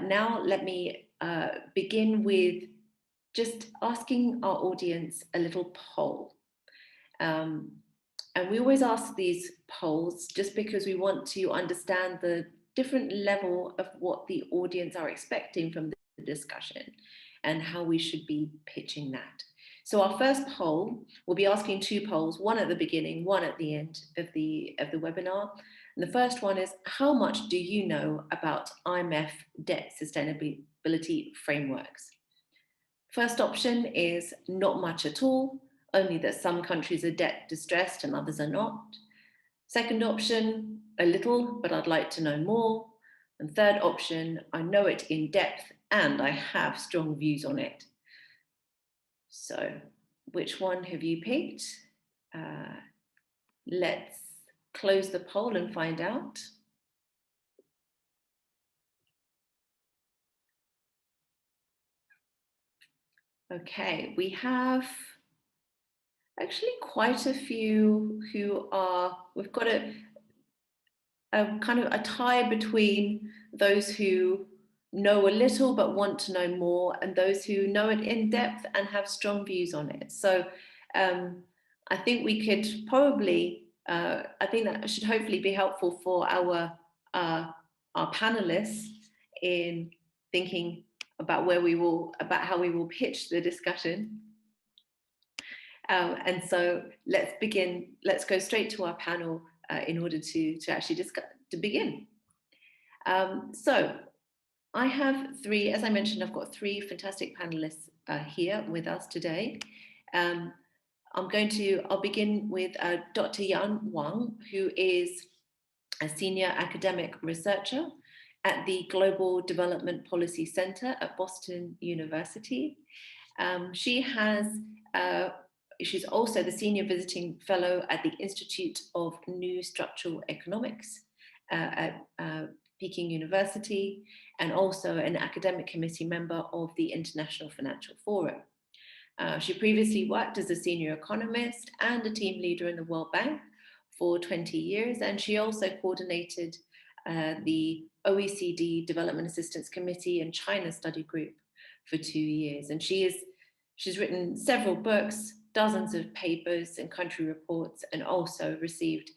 Now let me begin with just asking our audience a little poll. And we always ask these polls just because we want to understand the different level of what the audience are expecting from the discussion and how we should be pitching that. So our first poll, we'll be asking two polls, one at the beginning, one at the end of the webinar. And the first one is, how much do you know about IMF debt sustainability frameworks? First option is not much at all, only that some countries are debt distressed and others are not. Second option, a little, but I'd like to know more. And third option, I know it in depth and I have strong views on it. So which one have you picked? Let's close the poll and find out. Okay, we have actually quite a few who are, we've got a kind of a tie between those who know a little but want to know more and those who know it in depth and have strong views on it. So I think we could probably, I think that should hopefully be helpful for our panelists in thinking about how we will pitch the discussion. And so let's begin, let's go straight to our panel in order to actually begin. So I have three, as I mentioned, I've got three fantastic panelists here with us today. I'll begin with Dr. Wang, who is a senior academic researcher at the Global Development Policy Center at Boston University. She's also the senior visiting fellow at the Institute of New Structural Economics at Peking University, and also an academic committee member of the International Financial Forum. She previously worked as a senior economist and a team leader in the World Bank for 20 years, and she also coordinated the OECD Development Assistance Committee and China Study Group for 2 years. And she's written several books, dozens of papers and country reports, and also received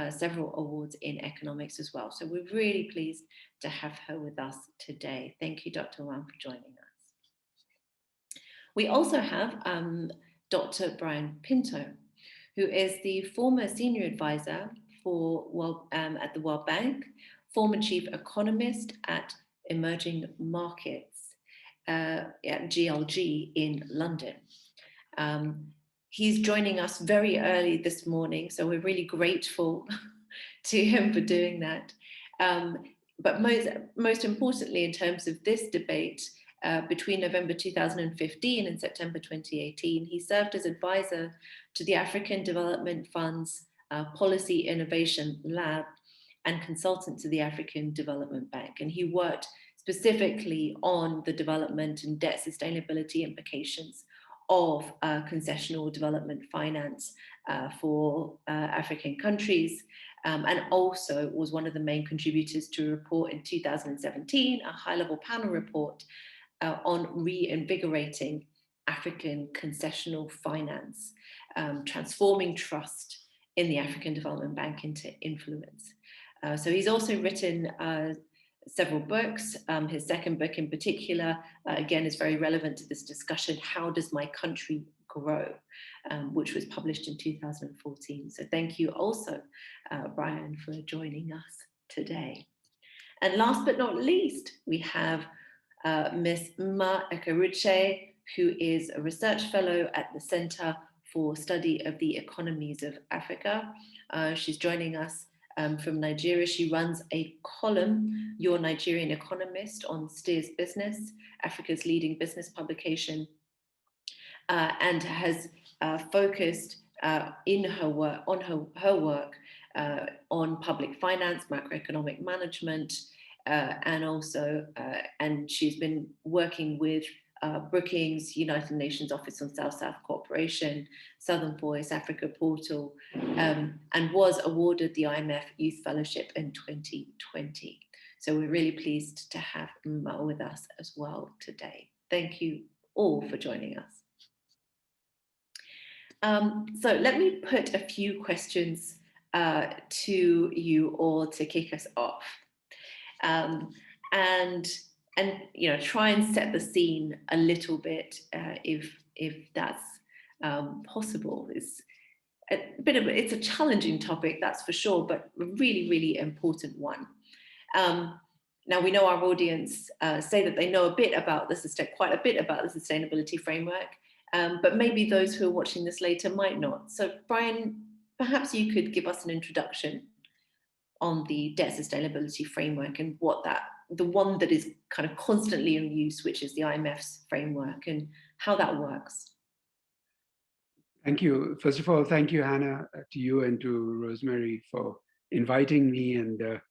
several awards in economics as well. So we're really pleased to have her with us today. Thank you, Dr. Wang, for joining us. We also have Dr. Brian Pinto, who is the former senior advisor at the World Bank, former chief economist at Emerging Markets at GLG in London. He's joining us very early this morning, so we're really grateful to him for doing that. But most importantly, in terms of this debate, between November 2015 and September 2018, he served as advisor to the African Development Fund's Policy Innovation Lab and consultant to the African Development Bank. And he worked specifically on the development and debt sustainability implications of concessional development finance for African countries, and also was one of the main contributors to a report in 2017, a high-level panel report on reinvigorating African concessional finance, transforming trust in the African Development Bank into influence. So he's also written several books. His second book in particular, again, is very relevant to this discussion, How Does My Country Grow? Which was published in 2014. So thank you also, Brian, for joining us today. And last but not least, we have Ms. Mma Ekeruche, who is a research fellow at the Center for Study of the Economies of Africa. She's joining us from Nigeria. She runs a column, Your Nigerian Economist, on Steers Business, Africa's leading business publication, and has focused in her work on public finance, macroeconomic management, and she's been working with Brookings, United Nations Office on South-South Cooperation, Southern Voice, Africa Portal, and was awarded the IMF Youth Fellowship in 2020. So we're really pleased to have Mma with us as well today. Thank you all for joining us. So let me put a few questions to you all to kick us off, and try and set the scene a little bit, if that's possible. It's a challenging topic, that's for sure, but a really, really important one. Now we know our audience say that they know quite a bit about the sustainability framework, but maybe those who are watching this later might not. So Brian, perhaps you could give us an introduction on the debt sustainability framework and the one that is kind of constantly in use, which is the IMF's framework, and how that works. Thank you. First of all, thank you, Hannah, to you and to Rosemary for inviting me and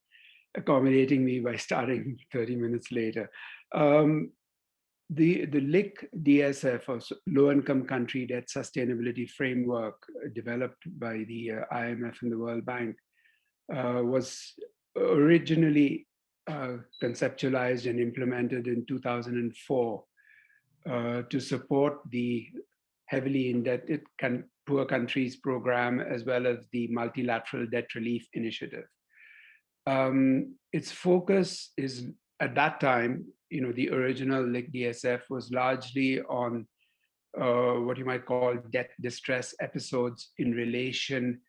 accommodating me by starting 30 minutes later. The LIC DSF, or Low Income Country Debt Sustainability Framework, developed by the IMF and the World Bank, was originally conceptualized and implemented in 2004 to support the heavily indebted poor countries program, as well as the multilateral debt relief initiative. Its focus is, at that time, the original LIC DSF was largely on what you might call debt distress episodes in relation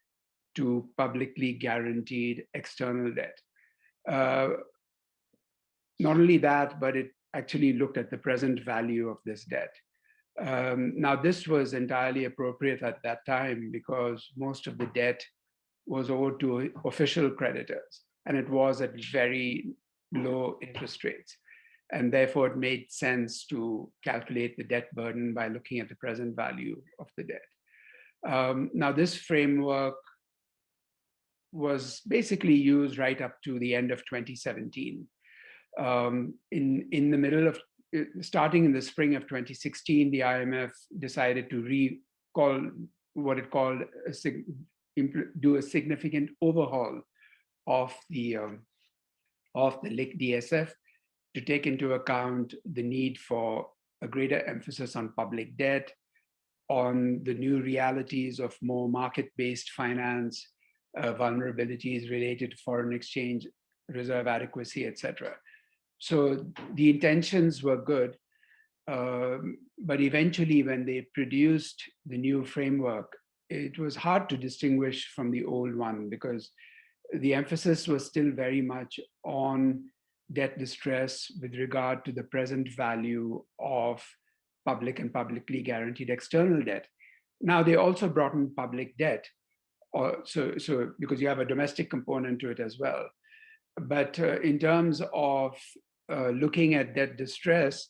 to publicly guaranteed external debt. Not only that, but it actually looked at the present value of this debt. Now, this was entirely appropriate at that time because most of the debt was owed to official creditors, and it was at very low interest rates. And therefore, it made sense to calculate the debt burden by looking at the present value of the debt. Now, this framework was basically used right up to the end of 2017. In the middle of, starting in the spring of 2016, the IMF decided to do a significant overhaul of the LIC DSF to take into account the need for a greater emphasis on public debt, on the new realities of more market-based finance, vulnerabilities related to foreign exchange, reserve adequacy, etc. So the intentions were good, but eventually when they produced the new framework, it was hard to distinguish from the old one because the emphasis was still very much on debt distress with regard to the present value of public and publicly guaranteed external debt. Now, they also brought in public debt, so because you have a domestic component to it as well. But in terms of looking at debt distress,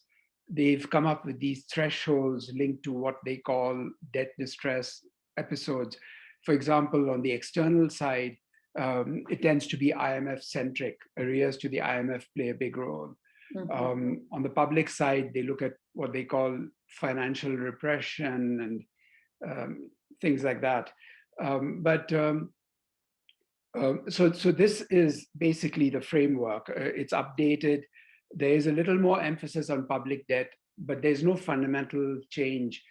they've come up with these thresholds linked to what they call debt distress episodes. For example, on the external side, it tends to be IMF-centric. Arrears to the IMF play a big role. Mm-hmm. On the public side, they look at what they call financial repression and things like that. So this is basically the framework. It's updated. There is a little more emphasis on public debt, but there's no fundamental change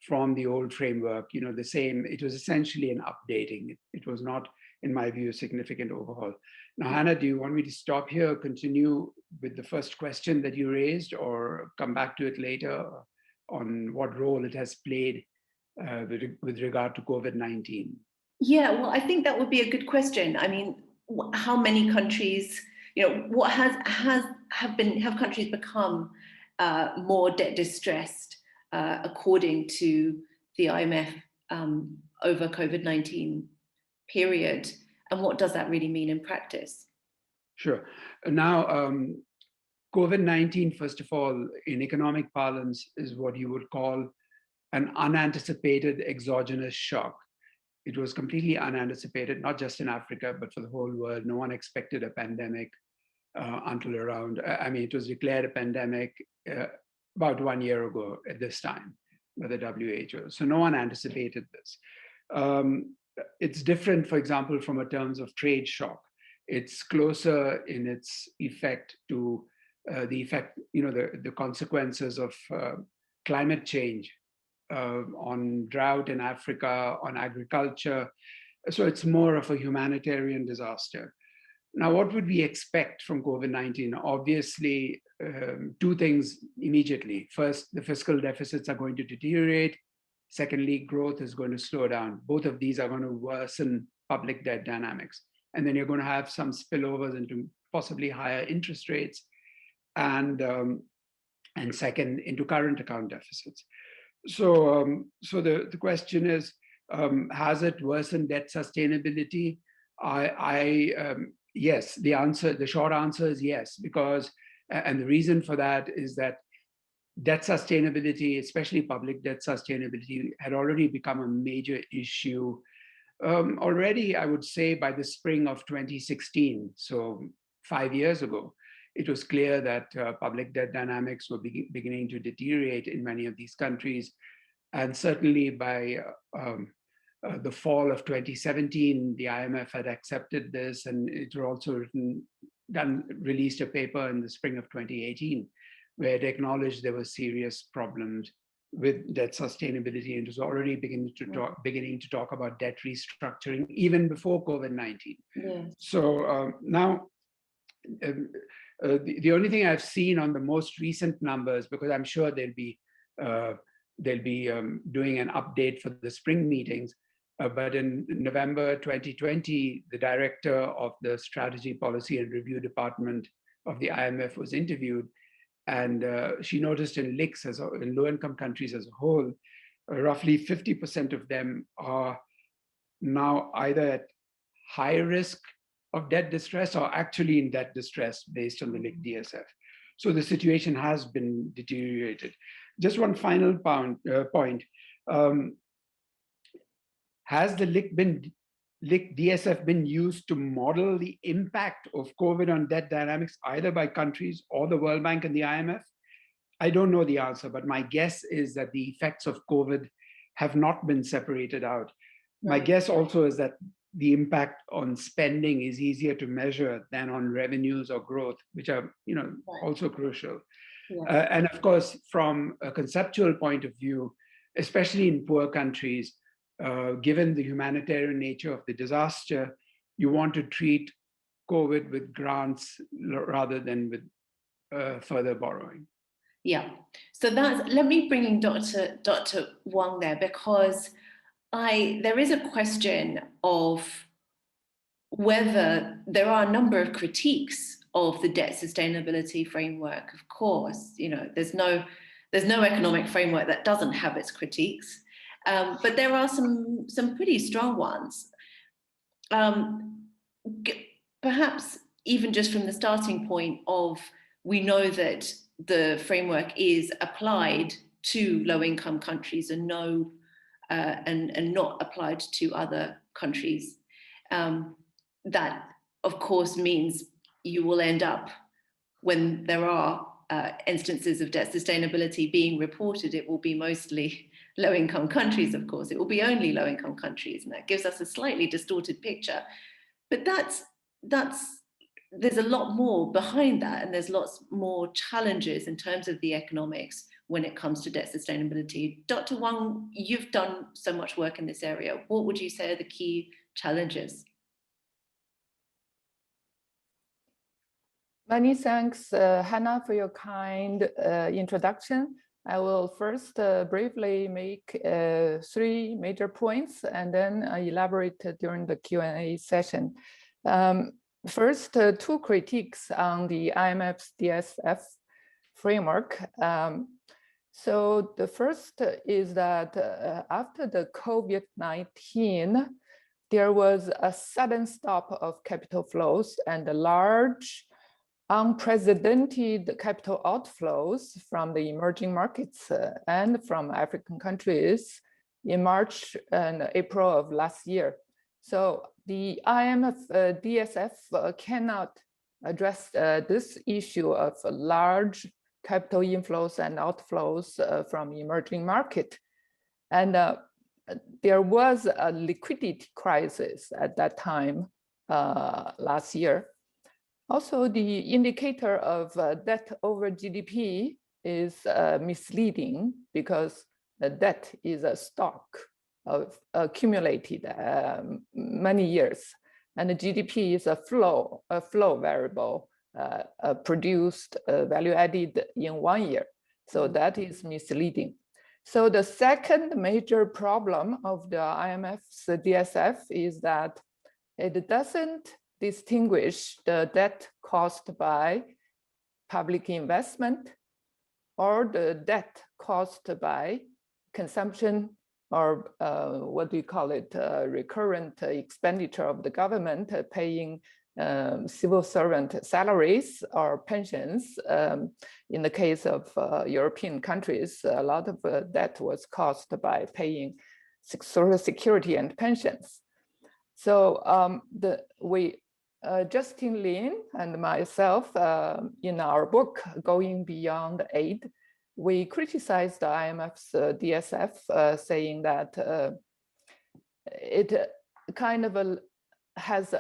from the old framework. The same. It was essentially an updating. It was not, in my view, a significant overhaul. Now, Hannah, do you want me to stop here, continue with the first question that you raised, or come back to it later on what role it has played with regard to COVID-19? Yeah, well, I think that would be a good question. I mean, how many countries, what have countries become more debt distressed according to the IMF over COVID-19 period, and what does that really mean in practice? Sure. Now, COVID-19, first of all, in economic parlance, is what you would call an unanticipated exogenous shock. It was completely unanticipated, not just in Africa, but for the whole world. No one expected a pandemic until around, it was declared a pandemic about 1 year ago at this time by the WHO. So no one anticipated this. It's different, for example, from a terms of trade shock. It's closer in its effect to the consequences of climate change on drought in Africa, on agriculture. So it's more of a humanitarian disaster. Now, what would we expect from COVID-19? Obviously, two things immediately. First, the fiscal deficits are going to deteriorate. Secondly, growth is going to slow down. Both of these are going to worsen public debt dynamics. And then you're going to have some spillovers into possibly higher interest rates, and second, into current account deficits. So the question is, has it worsened debt sustainability? Yes, the short answer is yes, because, and the reason for that is that debt sustainability, especially public debt sustainability, had already become a major issue already, I would say, by the spring of 2016, so 5 years ago. It was clear that public debt dynamics were beginning to deteriorate in many of these countries. And certainly by the fall of 2017, the IMF had accepted this, and it was also released a paper in the spring of 2018, where it acknowledged there were serious problems with debt sustainability, and it was already beginning to talk about debt restructuring even before COVID-19. Yeah. So now, the only thing I've seen on the most recent numbers, because I'm sure they'll be doing an update for the spring meetings, but in November 2020, the director of the Strategy, Policy and Review Department of the IMF was interviewed, and she noticed in LICs, in low-income countries as a whole, roughly 50% of them are now either at high risk of debt distress or actually in debt distress based on the LIC DSF. So the situation has been deteriorated. Just one final point. Has the LIC DSF been used to model the impact of COVID on debt dynamics, either by countries or the World Bank and the IMF? I don't know the answer, but my guess is that the effects of COVID have not been separated out. Right. My guess also is that the impact on spending is easier to measure than on revenues or growth, which are, right, also crucial. Yeah. And of course, from a conceptual point of view, especially in poor countries, given the humanitarian nature of the disaster, you want to treat COVID with grants rather than with further borrowing. Yeah, so let me bring in Dr. Wang there, because there is a question of whether there are a number of critiques of the debt sustainability framework. Of course, there's no economic framework that doesn't have its critiques, but there are some pretty strong ones. Perhaps even just from the starting point of, we know that the framework is applied to low-income countries and not applied to other countries. That, of course, means you will end up, when there are instances of debt sustainability being reported, it will be mostly low-income countries, of course. It will be only low-income countries, and that gives us a slightly distorted picture. But there's a lot more behind that, and there's lots more challenges in terms of the economics when it comes to debt sustainability. Dr. Wang, you've done so much work in this area. What would you say are the key challenges? Many thanks, Hannah, for your kind introduction. I will first briefly make 3 major points, and then elaborate during the Q&A session. First, 2 critiques on the IMF's DSF framework. So the first is that after the COVID-19, there was a sudden stop of capital flows and a large unprecedented capital outflows from the emerging markets and from African countries in March and April of last year. So the IMF DSF cannot address this issue of large capital inflows and outflows from emerging market. And there was a liquidity crisis at that time last year. Also, the indicator of debt over GDP is misleading because the debt is a stock of accumulated many years, and the GDP is a flow variable produced value added in 1 year. So that is misleading. So the second major problem of the IMF's DSF is that it doesn't distinguish the debt caused by public investment or the debt caused by consumption or what do you call it, recurrent expenditure of the government paying civil servant salaries or pensions. In the case of European countries, a lot of debt was caused by paying social security and pensions. So Justin Lin and myself, in our book, Going Beyond Aid, we criticized the IMF's DSF, saying that it kind of has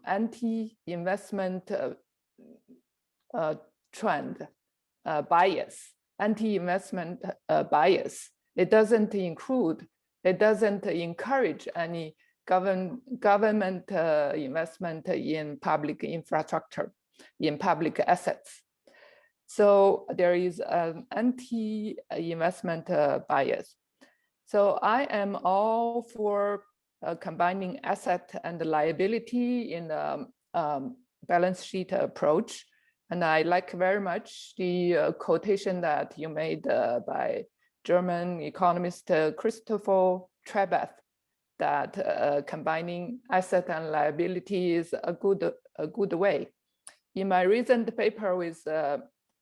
anti-investment trend bias, anti-investment bias. It doesn't encourage any government investment in public infrastructure, in public assets. So there is an anti-investment bias. So I am all for combining asset and liability in the balance sheet approach. And I like very much the quotation that you made by German economist Christopher Trebath, that combining asset and liability is a good way. In my recent paper with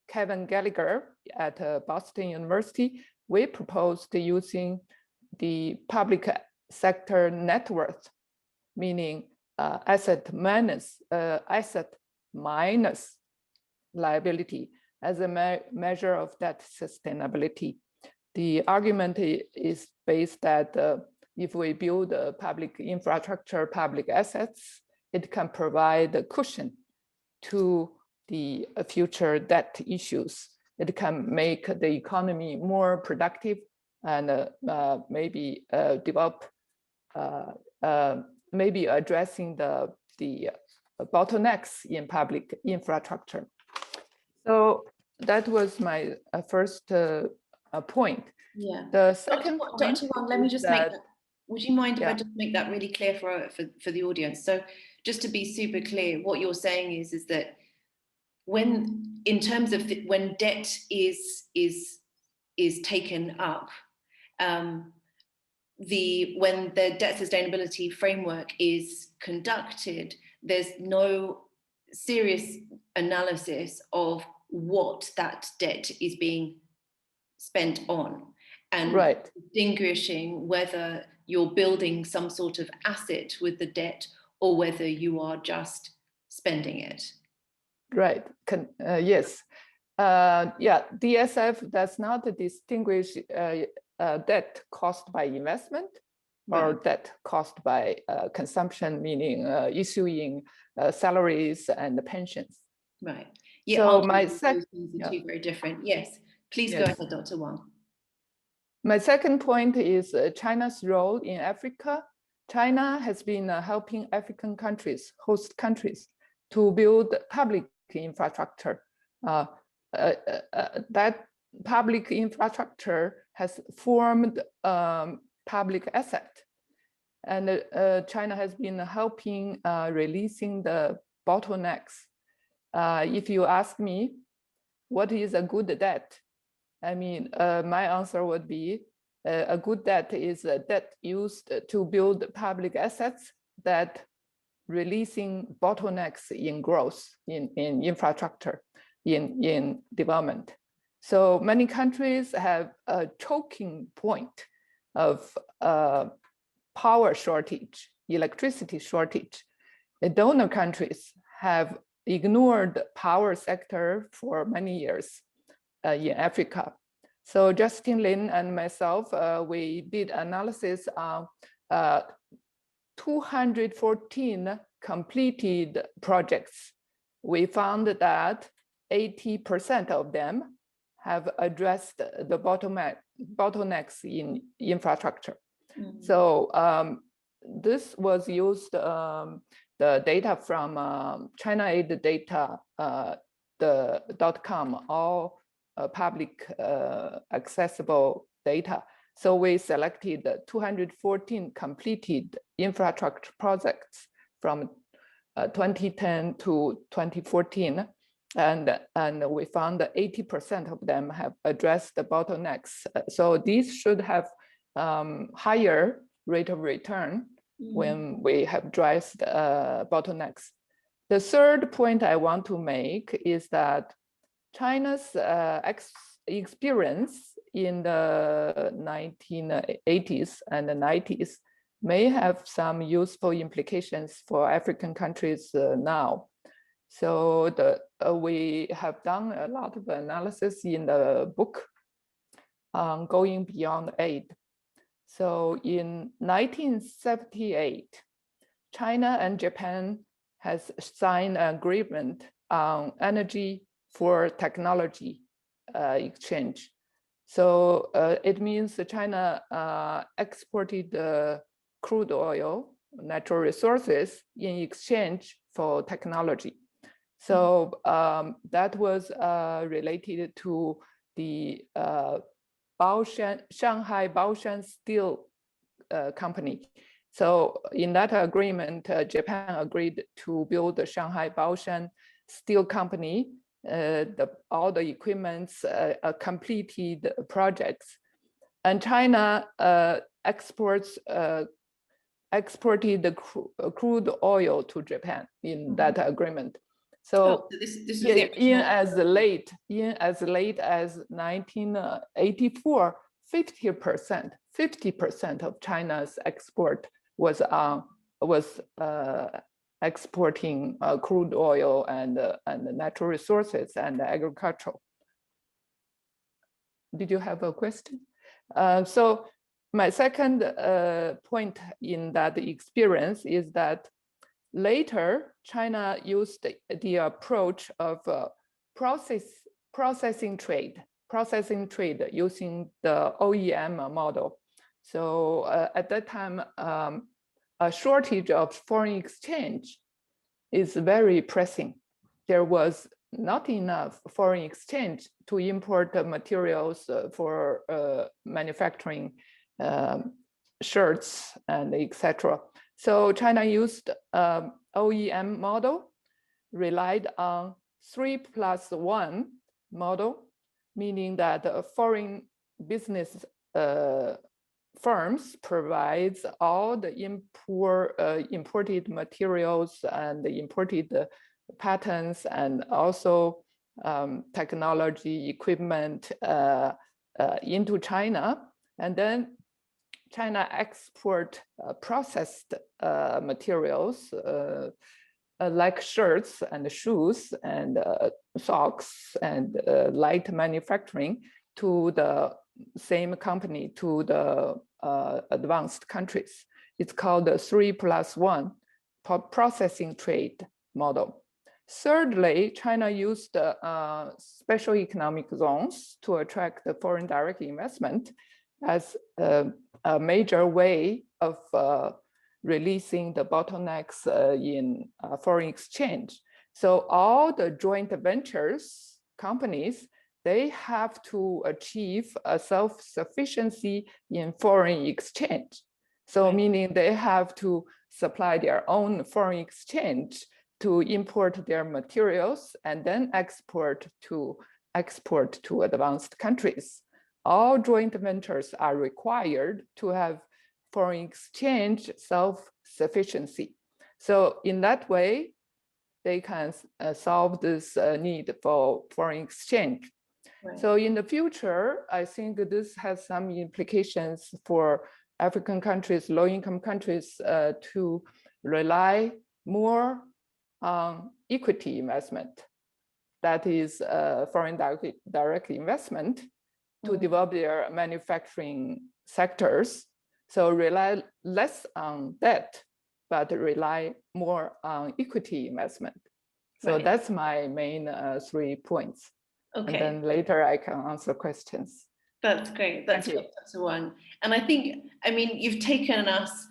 Kevin Gallagher at Boston University, we proposed using the public sector net worth, meaning asset minus liability as a measure of debt sustainability. The argument is based that if we build public infrastructure, public assets, it can provide a cushion to the future debt issues. It can make the economy more productive and maybe develop, maybe addressing the bottlenecks in public infrastructure. So that was my first point. Yeah. The second Dr. Wang, let me just make that. Would you mind if I just make that really clear for the audience? So just to be super clear, what you're saying is that when, in terms of when debt is taken up, when the debt sustainability framework is conducted, there's no serious analysis of what that debt is being spent on, and distinguishing whether you're building some sort of asset with the debt or whether you are just spending it. Right. Yes. Yeah. DSF does not distinguish debt caused by investment or debt caused by consumption, meaning issuing salaries and pensions. Right. Yeah. So my second, two very different. Yes. Please go ahead, Dr. Wang. My second point is China's role in Africa. China has been helping African countries, host countries, to build public infrastructure. That public infrastructure has formed public asset. And China has been helping releasing the bottlenecks. If you ask me, what is a good debt? I mean, my answer would be a good debt is a debt used to build public assets that releasing bottlenecks in growth, in infrastructure, in development. So many countries have a choking point of power shortage, electricity shortage. The donor countries have ignored power sector for many years in Africa. So Justin Lin and myself, we did analysis on 214 completed projects, we found that 80% of them have addressed the bottlenecks in infrastructure. Mm-hmm. So this was used, the data from China Aid Data, the .com, all public accessible data. So we selected 214 completed infrastructure projects from 2010 to 2014. And we found that 80% of them have addressed the bottlenecks. So these should have higher rate of return when we have addressed bottlenecks. The third point I want to make is that China's experience in the 1980s and the 90s may have some useful implications for African countries now. So we have done a lot of analysis in the book on going beyond aid. So in 1978, China and Japan has signed an agreement on energy for technology exchange. So it means that China exported crude oil, natural resources in exchange for technology. So that was related to the Shanghai Baoshan Steel Company. So in that agreement, Japan agreed to build the Shanghai Baoshan Steel Company, all the equipments, completed projects. And China exported the crude oil to Japan in that agreement. So this is in as late as 1984, 50% of China's export was exporting crude oil and natural resources and agricultural. Did you have a question? So my second point in that experience is that later, China used the approach of processing trade using the OEM model. So at that time, a shortage of foreign exchange is very pressing. There was not enough foreign exchange to import materials for manufacturing shirts and etc. So China used OEM model, relied on 3+1 model, meaning that foreign business firms provides all the imported materials and the imported patents and also technology equipment into China, and then China export processed materials like shirts and shoes and socks and light manufacturing to the same company, to the advanced countries. It's called the 3+1 processing trade model. Thirdly, China used special economic zones to attract the foreign direct investment as a major way of releasing the bottlenecks in foreign exchange. So all the joint ventures companies, they have to achieve a self-sufficiency in foreign exchange. So meaning they have to supply their own foreign exchange to import their materials and then export to advanced countries. All joint ventures are required to have foreign exchange self-sufficiency. So in that way, they can solve this need for foreign exchange. Right. So in the future, I think this has some implications for African countries, low-income countries, to rely more on equity investment, that is foreign direct investment, to develop their manufacturing sectors. So rely less on debt but rely more on equity investment. So Right. that's my main 3 points. Okay. And then later I can answer questions. That's great. That's Dr. Wang. And I think, I mean, you've taken us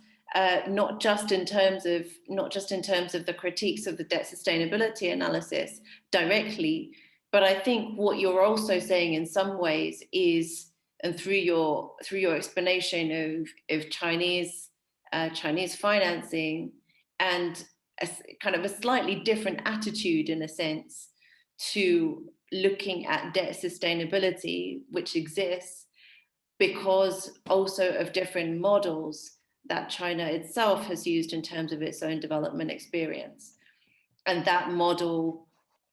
not just in terms of the critiques of the debt sustainability analysis directly, but I think what you're also saying in some ways is, and through your explanation of Chinese financing and a kind of a slightly different attitude in a sense to looking at debt sustainability, which exists because also of different models that China itself has used in terms of its own development experience. And that model,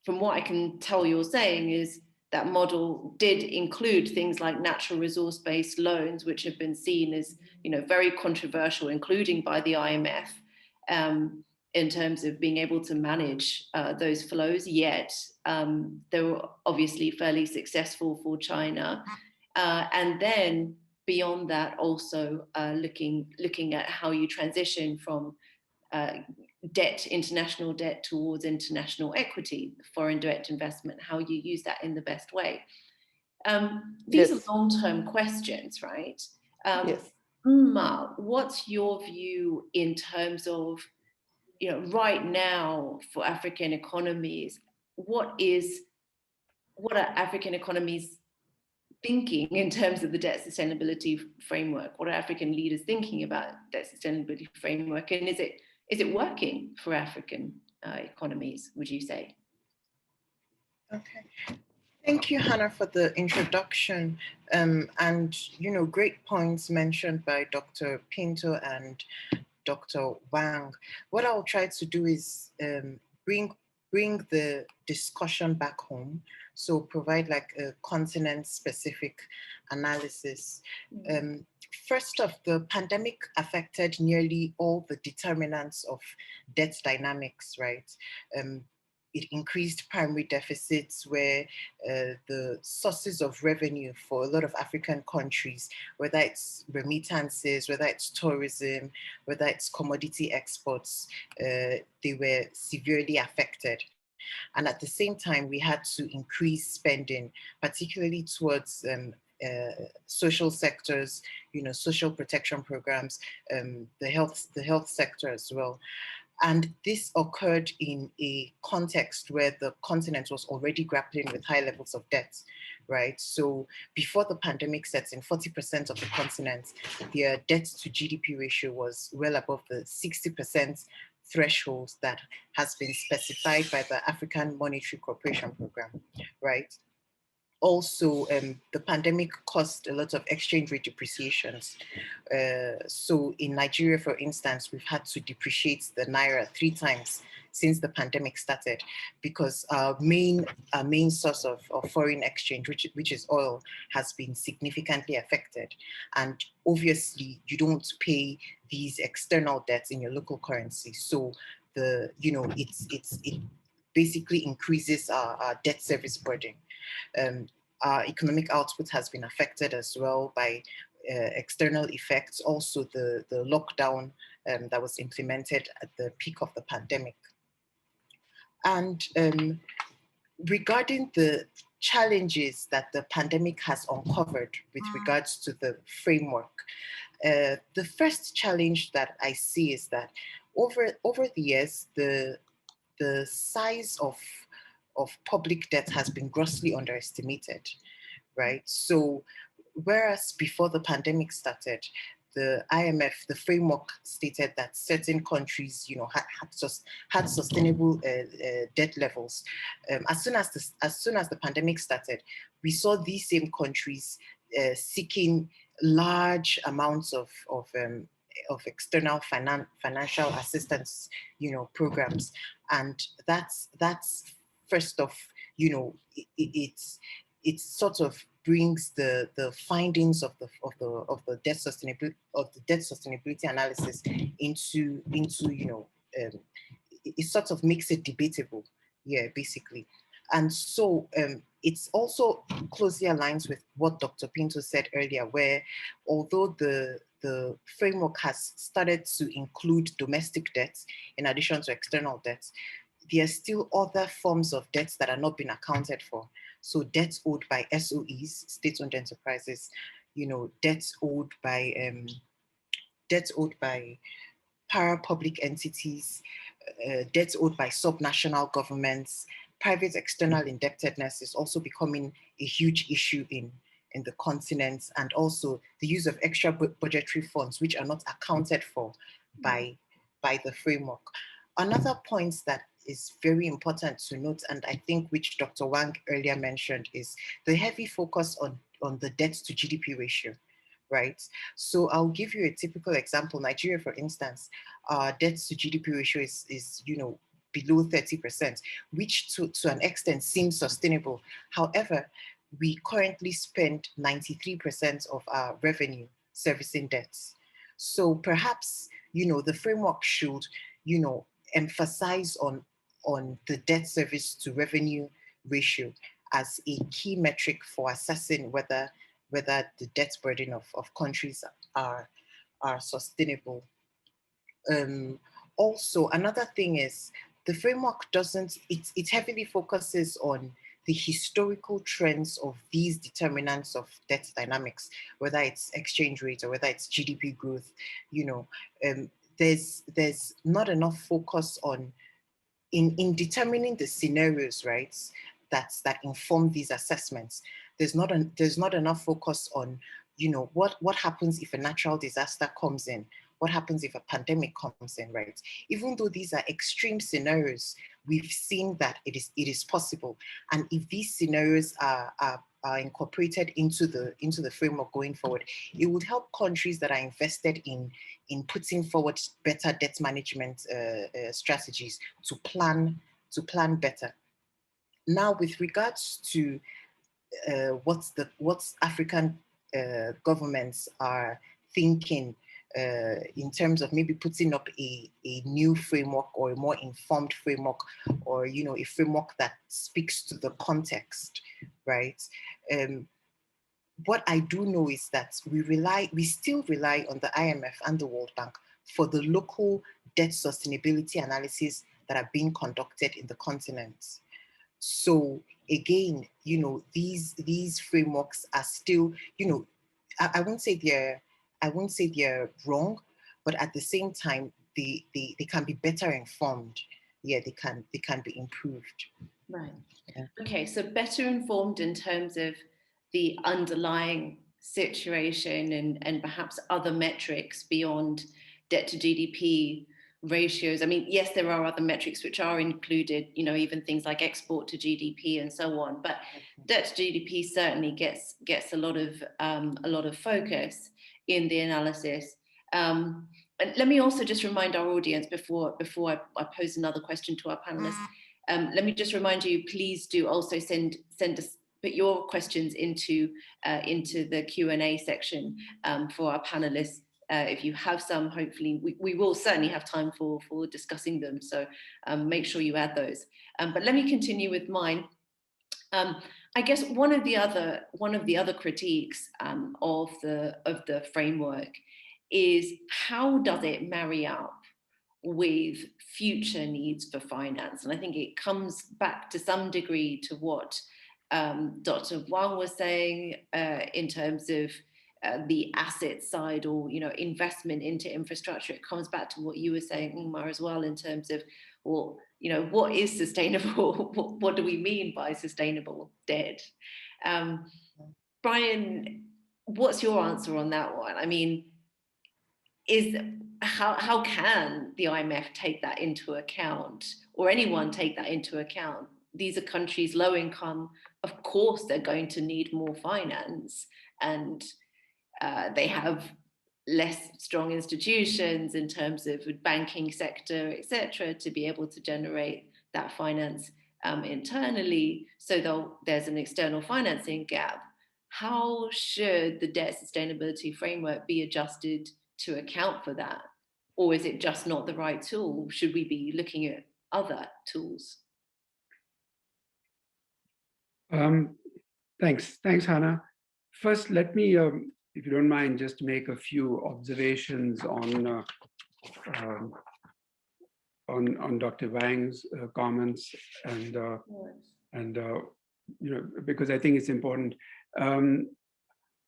from what I can tell you're saying, is that model did include things like natural resource-based loans, which have been seen as, you know, very controversial, including by the IMF, in terms of being able to manage those flows. Yet they were obviously fairly successful for China. And then beyond that, also looking at how you transition from international debt towards international equity, foreign direct investment, how you use that in the best way. These are long-term questions, right? Yes. Mma, what's your view in terms of, you know, right now for African economies? What are African economies thinking in terms of the debt sustainability framework? What are African leaders thinking about debt sustainability framework? And is it working for African economies, would you say? Okay. Thank you, Hannah, for the introduction. And, you know, great points mentioned by Dr. Pinto and Dr. Wang. What I'll try to do is bring the discussion back home. So provide like a continent-specific analysis. First off, the pandemic affected nearly all the determinants of debt dynamics, right? It increased primary deficits where the sources of revenue for a lot of African countries, whether it's remittances, whether it's tourism, whether it's commodity exports, they were severely affected. And at the same time, we had to increase spending, particularly towards social sectors, you know, social protection programs, the health sector as well. And this occurred in a context where the continent was already grappling with high levels of debt, right? So before the pandemic sets in, 40% of the continent, their debt to GDP ratio was well above the 60% threshold that has been specified by the African Monetary Cooperation Program, right? Also, the pandemic caused a lot of exchange rate depreciations. So in Nigeria, for instance, we've had to depreciate the Naira 3 times since the pandemic started because our main source of foreign exchange, which is oil, has been significantly affected. And obviously, you don't pay these external debts in your local currency. So it basically increases our debt service burden. Our economic output has been affected as well by external effects, also the lockdown that was implemented at the peak of the pandemic. And regarding the challenges that the pandemic has uncovered with regards to the framework, the first challenge that I see is that over the years, the size of public debt has been grossly underestimated, right? So whereas before the pandemic started, the IMF, the framework stated that certain countries, you know, had sustainable debt levels. As soon as the pandemic started, we saw these same countries seeking large amounts of external financial assistance, you know, programs, and that's first off, you know, it sort of brings the findings of the debt sustainability analysis into you know, it sort of makes it debatable, yeah, basically. And so it's also closely aligns with what Dr. Pinto said earlier, where although the the framework has started to include domestic debts in addition to external debts, there are still other forms of debts that are not being accounted for. So debts owed by SOEs, state-owned enterprises, debts owed by para-public entities, debts owed by subnational governments. Private external indebtedness is also becoming a huge issue in the continent, and also the use of extra budgetary funds which are not accounted for by the framework. Another point that is very important to note, and I think which Dr. Wang earlier mentioned, is the heavy focus on the debt to GDP ratio, right? So I'll give you a typical example. Nigeria, for instance, debt to GDP ratio is below 30%, which to an extent seems sustainable. However, we currently spend 93% of our revenue servicing debts. So perhaps, the framework should, emphasize on the debt service to revenue ratio as a key metric for assessing whether the debt burden of countries are sustainable. Also, another thing is the framework it heavily focuses on the historical trends of these determinants of debt dynamics, whether it's exchange rate or whether it's GDP growth. There's not enough focus on in determining the scenarios, right, that inform these assessments. There's not enough focus on, what happens if a natural disaster comes in, what happens if a pandemic comes in, right? Even though these are extreme scenarios, we've seen that it is possible. And if these scenarios are incorporated into the framework going forward, it would help countries that are invested in putting forward better debt management strategies to plan better. Now, with regards to what African governments are thinking in terms of maybe putting up a new framework or a more informed framework, or a framework that speaks to the context, right? What I do know is that we still rely on the IMF and the World Bank for the local debt sustainability analysis that are being conducted in the continent. So again, these frameworks are still, I won't say they're wrong, but at the same time, they can be better informed. Yeah, they can be improved. Right. Yeah. Okay, so better informed in terms of the underlying situation and perhaps other metrics beyond debt to GDP ratios. I mean, yes, there are other metrics which are included, even things like export to GDP and so on, but debt to GDP certainly gets a lot of focus in the analysis. And let me also just remind our audience before I pose another question to our panelists. Let me just remind you, please do also put your questions into the Q&A section for our panelists. If you have some, hopefully we will certainly have time for discussing them. So make sure you add those. But let me continue with mine. I guess one of the other critiques of the framework is, how does it marry up with future needs for finance? And I think it comes back to some degree to what Dr. Wang was saying in terms of the asset side, or investment into infrastructure. It comes back to what you were saying, Mma, as well, in terms of, well, what is sustainable? What do we mean by sustainable debt? Brian, what's your answer on that one? I mean, how can the IMF take that into account, or anyone take that into account? These are countries low income. Of course, they're going to need more finance, and they have less strong institutions in terms of banking sector, etc., to be able to generate that finance internally. So there's an external financing gap. How should the debt sustainability framework be adjusted to account for that? Or is it just not the right tool? Should we be looking at other tools? Thanks, Hannah. First, let me if you don't mind, just make a few observations on Dr. Wang's comments and because I think it's important.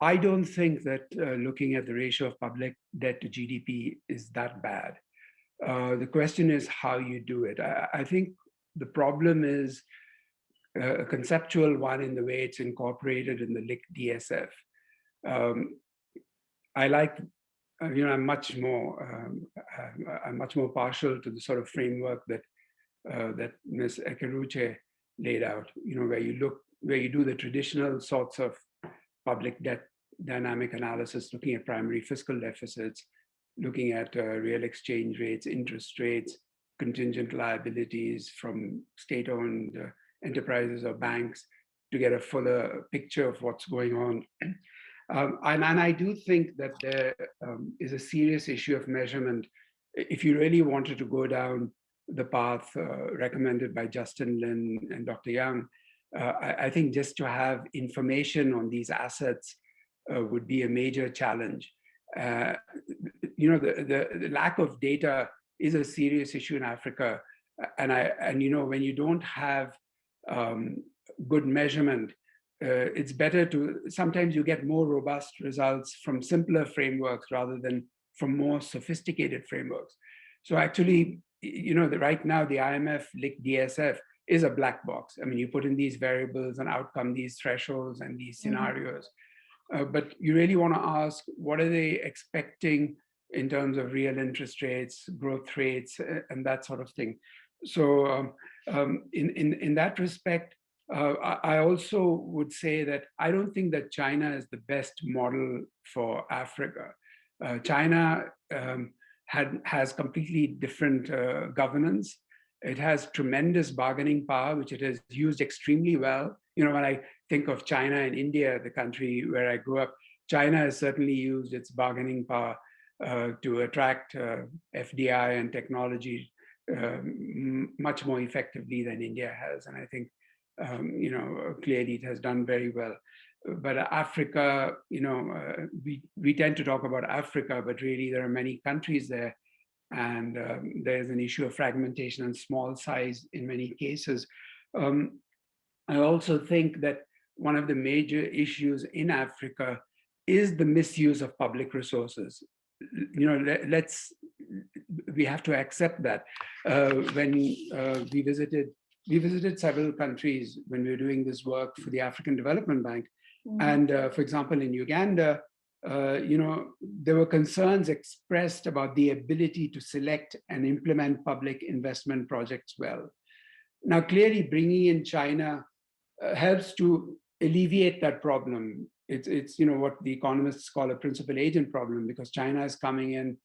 I don't think that looking at the ratio of public debt to GDP is that bad. The question is how you do it. I think the problem is a conceptual one in the way it's incorporated in the LIC DSF. I like, I'm much more partial to the sort of framework that that Ms. Ekeruche laid out. Where you do the traditional sorts of public debt dynamic analysis, looking at primary fiscal deficits, looking at real exchange rates, interest rates, contingent liabilities from state-owned enterprises or banks to get a fuller picture of what's going on. And I do think that there is a serious issue of measurement. If you really wanted to go down the path recommended by Justin Lin and Dr. Yang, I think just to have information on these assets would be a major challenge. The lack of data is a serious issue in Africa. And when you don't have good measurement, it's better to, sometimes you get more robust results from simpler frameworks rather than from more sophisticated frameworks. So actually, right now the IMF LIC DSF is a black box. I mean, you put in these variables and outcome these thresholds and these scenarios. But you really want to ask, what are they expecting in terms of real interest rates, growth rates, and that sort of thing. So in that respect, I also would say that I don't think that China is the best model for Africa. China has completely different governance. It has tremendous bargaining power, which it has used extremely well. When I think of China and India, the country where I grew up, China has certainly used its bargaining power to attract FDI and technology much more effectively than India has. And I think, clearly it has done very well. But Africa, we tend to talk about Africa, but really there are many countries there. And there's an issue of fragmentation and small size in many cases. I also think that one of the major issues in Africa is the misuse of public resources. We have to accept that. When we visited several countries when we were doing this work for the African Development Bank. And for example, in Uganda, there were concerns expressed about the ability to select and implement public investment projects well. Now, clearly bringing in China helps to alleviate that problem. It's what the economists call a principal agent problem, because China is coming in,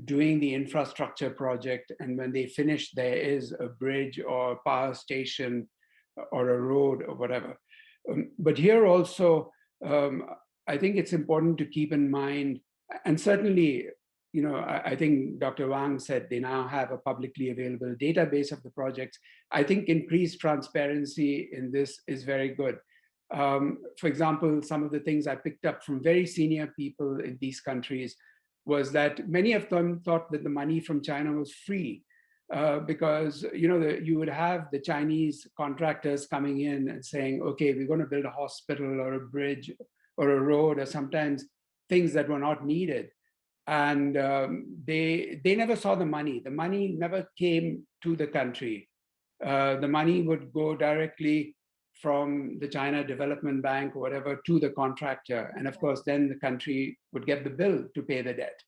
doing the infrastructure project, and when they finish, there is a bridge or a power station or a road or whatever. But here also, I think it's important to keep in mind, and certainly, I think Dr. Wang said they now have a publicly available database of the projects. I think increased transparency in this is very good. For example, some of the things I picked up from very senior people in these countries was that many of them thought that the money from China was free because you would have the Chinese contractors coming in and saying, okay, we're going to build a hospital or a bridge or a road, or sometimes things that were not needed. And they never saw the money. The money never came to the country. The money would go directly from the China Development Bank or whatever to the contractor. And of course, then the country would get the bill to pay the debt.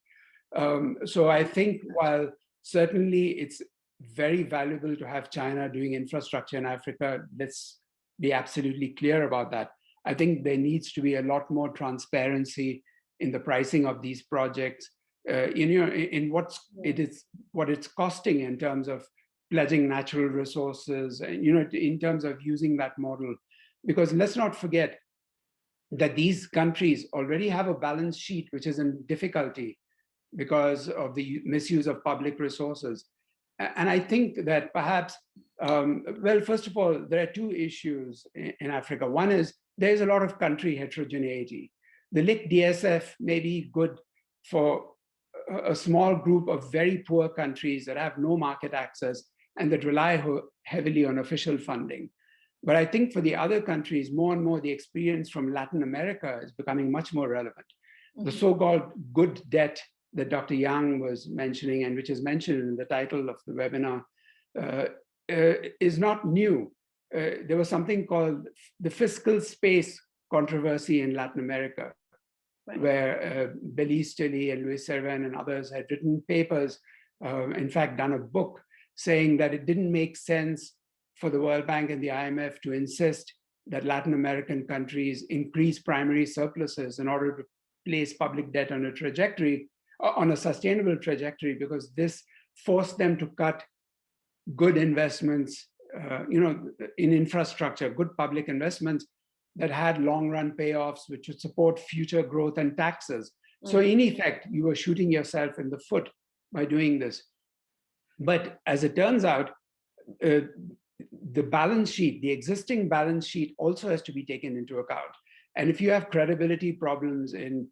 So I think while certainly it's very valuable to have China doing infrastructure in Africa, let's be absolutely clear about that. I think there needs to be a lot more transparency in the pricing of these projects, in what it's costing in terms of pledging natural resources, and in terms of using that model. Because let's not forget that these countries already have a balance sheet which is in difficulty because of the misuse of public resources. And I think that perhaps, well, first of all, there are two issues in Africa. One is there's a lot of country heterogeneity. the LIC DSF may be good for a small group of very poor countries that have no market access and that rely heavily on official funding. But I think for the other countries, more and more the experience from Latin America is becoming much more relevant. The so-called good debt that Dr. Yang was mentioning, and which is mentioned in the title of the webinar, is not new. There was something called the fiscal space controversy in Latin America, right, where Belize Tilly and Luis Servan and others had written papers, in fact, done a book saying that it didn't make sense for the World Bank and the IMF to insist that Latin American countries increase primary surpluses in order to place public debt on a trajectory, on a sustainable trajectory, because this forced them to cut good investments, in infrastructure, good public investments that had long-run payoffs, which would support future growth and taxes. So in effect, you were shooting yourself in the foot by doing this. But as it turns out, the balance sheet, the existing balance sheet also has to be taken into account. And if you have credibility problems in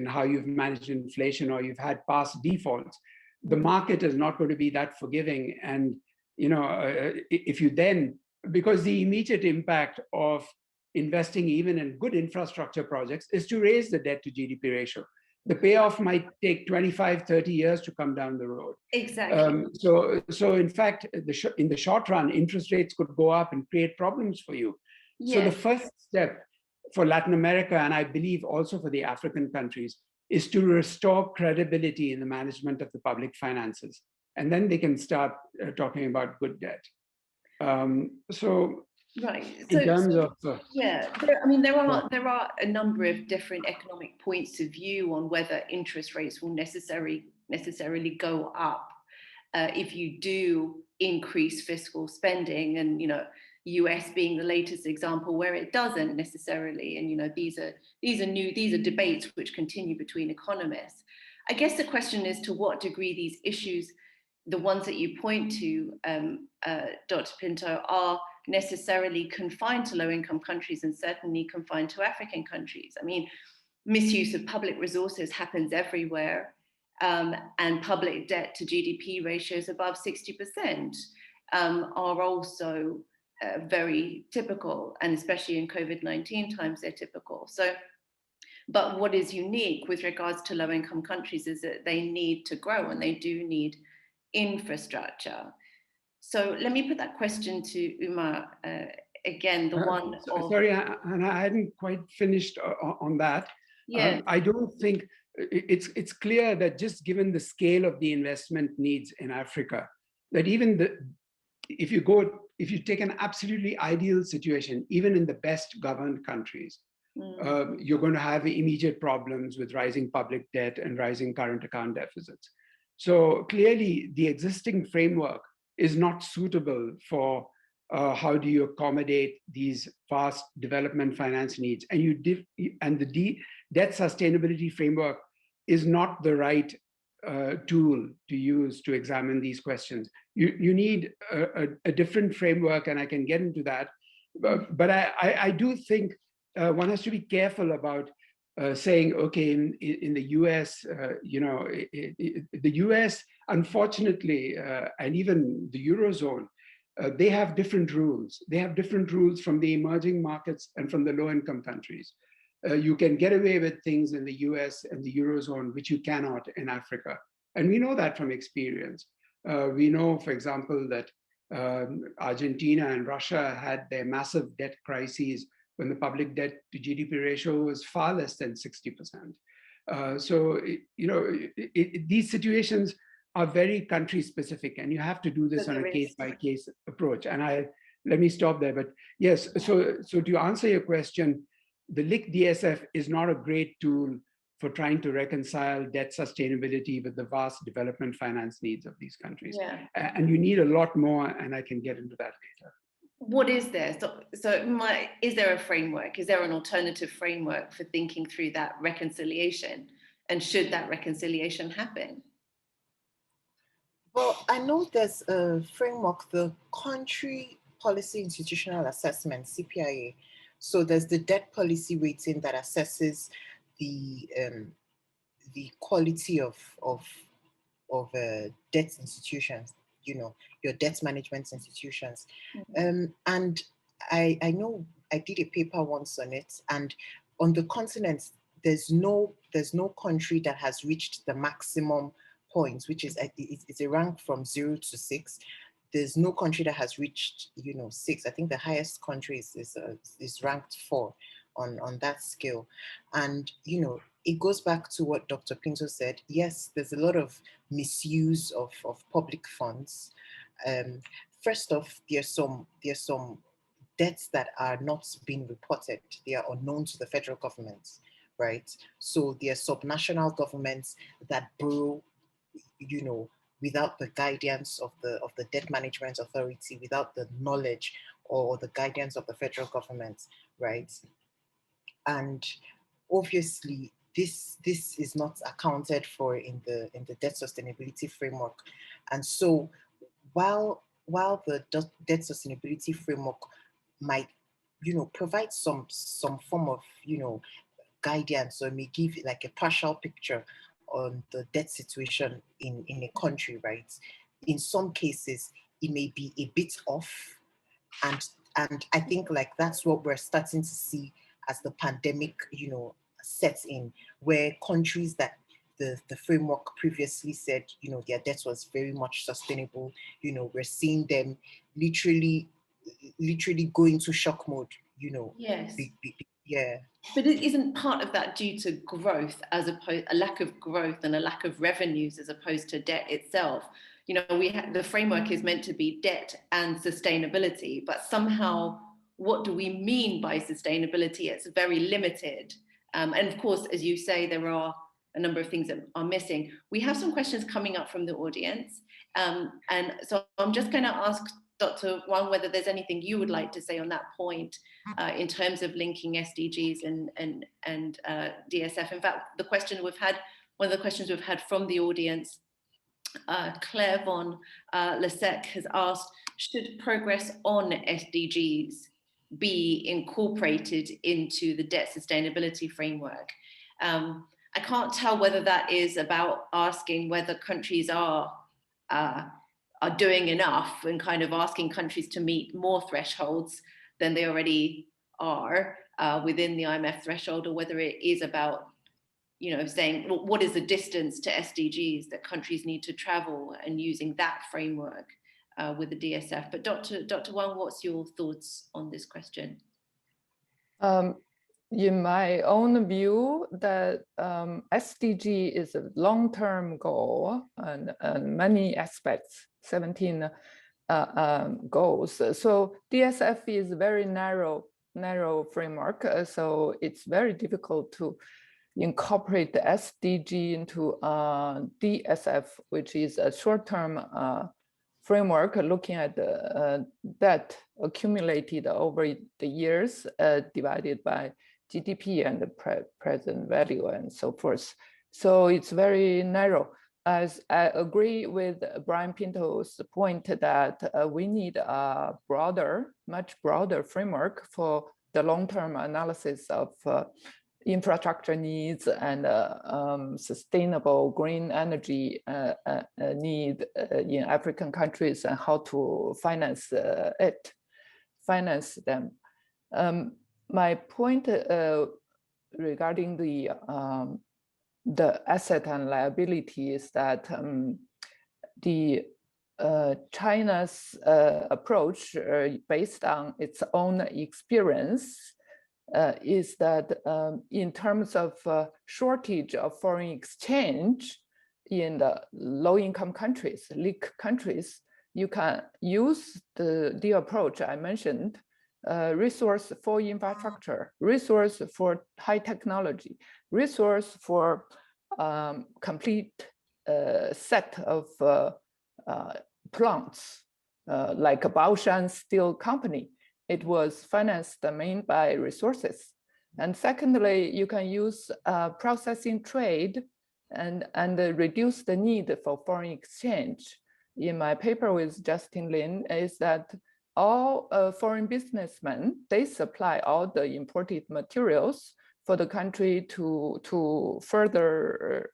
how you've managed inflation, or you've had past defaults, the market is not going to be that forgiving. And if you then, because the immediate impact of investing even in good infrastructure projects is to raise the debt to GDP ratio. The payoff might take 25, 30 years to come down the road. Exactly. So in fact, in the short run, interest rates could go up and create problems for you. Yes. So the first step for Latin America, and I believe also for the African countries, is to restore credibility in the management of the public finances. And then they can start talking about good debt. Right. So in terms of there are a number of different economic points of view on whether interest rates will necessarily go up if you do increase fiscal spending, and US being the latest example where it doesn't necessarily, and these are debates which continue between economists. I guess the question is to what degree these issues, the ones that you point to, Dr. Pinto, are necessarily confined to low-income countries, and certainly confined to African countries. I mean, misuse of public resources happens everywhere, and public debt to GDP ratios above 60% are also very typical, and especially in COVID-19 times, they're typical. So, but what is unique with regards to low-income countries is that they need to grow, and they do need infrastructure. So let me put that question to Mma again, the one of... Sorry, Hannah, I hadn't quite finished on that. Yeah. I don't think, it's clear that just given the scale of the investment needs in Africa, that even if you take an absolutely ideal situation, even in the best governed countries, you're going to have immediate problems with rising public debt and rising current account deficits. So clearly the existing framework is not suitable for how do you accommodate these vast development finance needs. And the debt sustainability framework is not the right tool to use to examine these questions. You need a different framework, and I can get into that. But I do think one has to be careful about saying, okay, in the US, the US, unfortunately, and even the Eurozone, they have different rules. They have different rules from the emerging markets and from the low-income countries. You can get away with things in the US and the Eurozone, which you cannot in Africa. And we know that from experience. We know, for example, that Argentina and Russia had their massive debt crises when the public debt to GDP ratio was far less than 60%. So, these situations are very country specific, and you have to do this on a case-by-case approach. And let me stop there, but yes, so to answer your question, the LIC DSF is not a great tool for trying to reconcile debt sustainability with the vast development finance needs of these countries. Yeah. And you need a lot more, and I can get into that later. What is there? Is there a framework? Is there an alternative framework for thinking through that reconciliation? And should that reconciliation happen? Well, I know there's a framework, the Country Policy Institutional Assessment, CPIA, So there's the debt policy rating that assesses the quality of debt institutions, you know, your debt management institutions. And I know I did a paper once on it, and on the continent, there's no country that has reached the maximum points, which is it's a rank from 0 to 6. There's no country that has reached, you know, 6. I think the highest country is ranked 4 on that scale. And, you know, it goes back to what Dr. Pinto said. Yes, there's a lot of misuse of public funds. First off, there's some debts that are not being reported. They are unknown to the federal government, right? So there are subnational governments that borrow, you know, without the guidance of the debt management authority, without the knowledge or the guidance of the federal government, right? And obviously, this is not accounted for in the debt sustainability framework. And so while the debt sustainability framework might, you know, provide some form of, you know, guidance, or may give like a partial picture on the debt situation in a country, right? In some cases, it may be a bit off. And I think like that's what we're starting to see as the pandemic, you know, sets in, where countries that the framework previously said, you know, their debt was very much sustainable, you know, we're seeing them literally go into shock mode, you know. Yes. Yeah. But it isn't part of that due to growth, as opposed a lack of growth and a lack of revenues as opposed to debt itself. You know, the framework is meant to be debt and sustainability, but somehow, what do we mean by sustainability? It's very limited. And of course, as you say, there are a number of things that are missing. We have some questions coming up from the audience. And so I'm just going to ask Dr. Wang whether there's anything you would like to say on that point in terms of linking SDGs and DSF. In fact, one of the questions we've had from the audience, Claire von Lesec has asked, should progress on SDGs be incorporated into the debt sustainability framework? I can't tell whether that is about asking whether countries are doing enough and kind of asking countries to meet more thresholds than they already are within the IMF threshold, or whether it is about, you know, saying, well, what is the distance to SDGs that countries need to travel, and using that framework with the DSF. But Dr. Wang, what's your thoughts on this question? In my own view, that SDG is a long-term goal and many aspects, 17 goals. So DSF is a very narrow framework. So it's very difficult to incorporate the SDG into DSF, which is a short-term framework looking at the debt accumulated over the years divided by GDP and the present value and so forth. So it's very narrow. As I agree with Brian Pinto's point that we need a much broader framework for the long-term analysis of infrastructure needs and sustainable green energy need in African countries, and how to finance them. My point regarding the asset and liability is that the China's approach based on its own experience is that in terms of shortage of foreign exchange in the low-income countries, leak countries, you can use the approach I mentioned, resource for infrastructure, resource for high technology, resource for complete set of plants, like a Baoshan Steel Company. It was financed mainly by resources. And secondly, you can use processing trade and reduce the need for foreign exchange. In my paper with Justin Lin is that all foreign businessmen, they supply all the imported materials for the country to further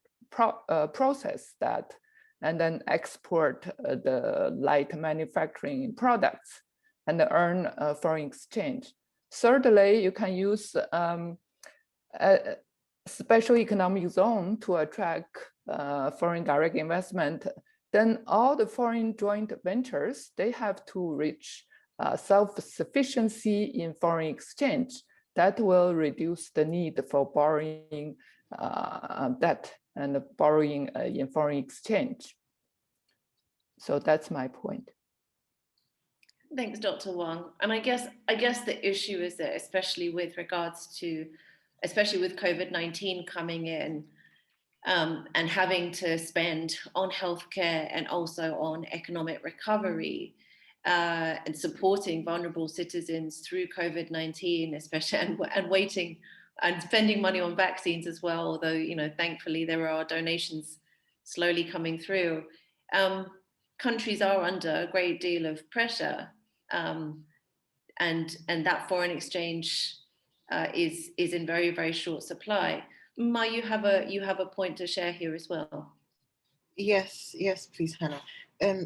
process that and then export the light manufacturing products and earn foreign exchange. Thirdly, you can use a special economic zone to attract foreign direct investment. Then all the foreign joint ventures, they have to reach self-sufficiency in foreign exchange. That will reduce the need for borrowing debt and borrowing in foreign exchange. So that's my point. Thanks, Dr. Wang. And I guess the issue is that, especially with COVID-19 coming in and having to spend on healthcare and also on economic recovery and supporting vulnerable citizens through COVID-19, especially and waiting and spending money on vaccines as well. Although, you know, thankfully there are donations slowly coming through. Countries are under a great deal of pressure, and that foreign exchange is in very, very short supply. Mma, you have a point to share here as well. Yes, please, Hannah.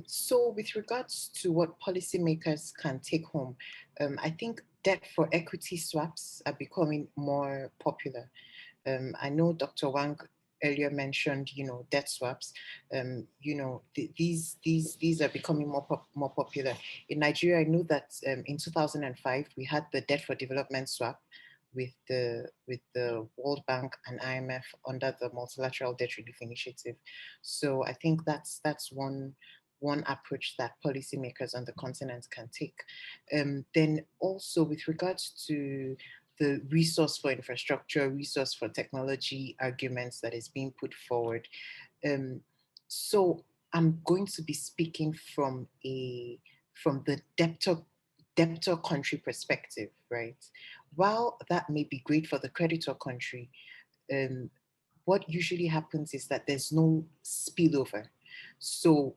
So with regards to what policymakers can take home, I think debt for equity swaps are becoming more popular. I know Dr. Wang earlier mentioned, you know, debt swaps. You know, these are becoming more popular. In Nigeria, I know that in 2005 we had the debt for development swap with the World Bank and IMF under the Multilateral Debt Relief Initiative. So I think that's one approach that policymakers on the continent can take. Then also with regards to the resource for infrastructure, resource for technology arguments that is being put forward. So I'm going to be speaking from the debtor country perspective, right? While that may be great for the creditor country, what usually happens is that there's no spillover. So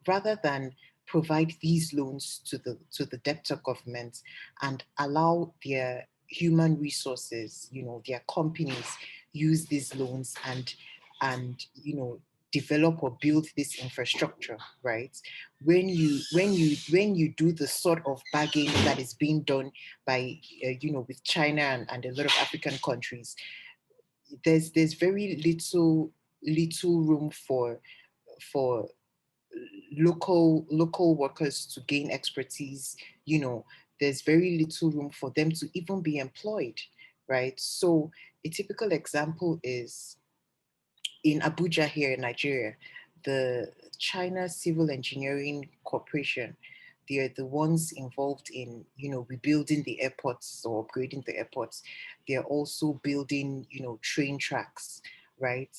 rather than provide these loans to the debtor government and allow their human resources, you know, their companies use these loans and you know, develop or build this infrastructure, right? When you do the sort of bargaining that is being done by you know, with China and a lot of African countries, there's very little room for local workers to gain expertise. You know, there's very little room for them to even be employed, right? So a typical example is in Abuja here in Nigeria, the China Civil Engineering Corporation, they're the ones involved in, you know, rebuilding the airports or upgrading the airports. They're also building, you know, train tracks, right?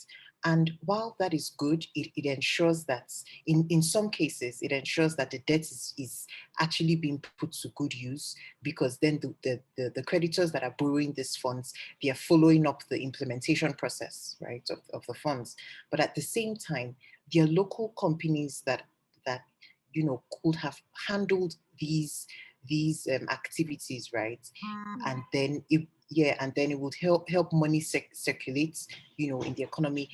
And while that is good, it ensures that in some cases, it ensures that the debt is actually being put to good use, because then the creditors that are borrowing these funds, they are following up the implementation process, right, of the funds. But at the same time, there are local companies that you know, could have handled these activities, right? And then it would help money circulate, you know, in the economy.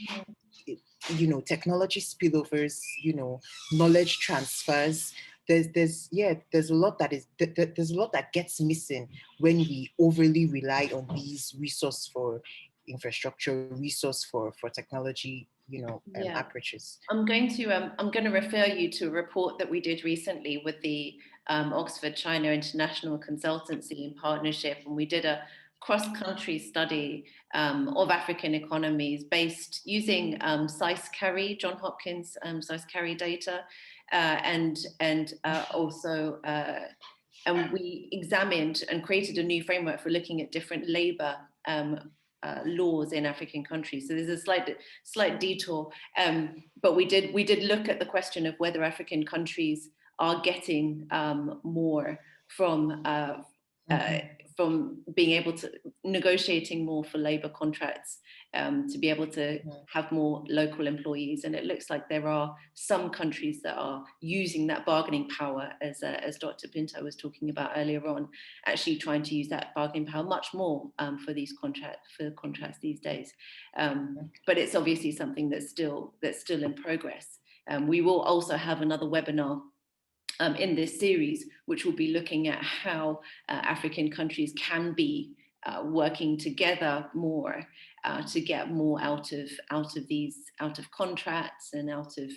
You know, technology spillovers, you know, knowledge transfers. There's a lot that gets missing when we overly rely on these resource for infrastructure, resource for technology, you know, approaches. I'm going to refer you to a report that we did recently with the Oxford China International Consultancy in partnership, and we did a cross-country study of African economies based using SICE-CARI, John Hopkins SICE-CARI data, and we examined and created a new framework for looking at different labor laws in African countries. So there's a slight detour, but we did look at the question of whether African countries are getting more from being able to negotiating more for labor contracts to be able to have more local employees. And it looks like there are some countries that are using that bargaining power, as Dr. Pinto was talking about earlier on, actually trying to use that bargaining power much more for these contracts these days. But it's obviously something that's still in progress. We will also have another webinar in this series, which will be looking at how African countries can be working together more to get more out of contracts and out of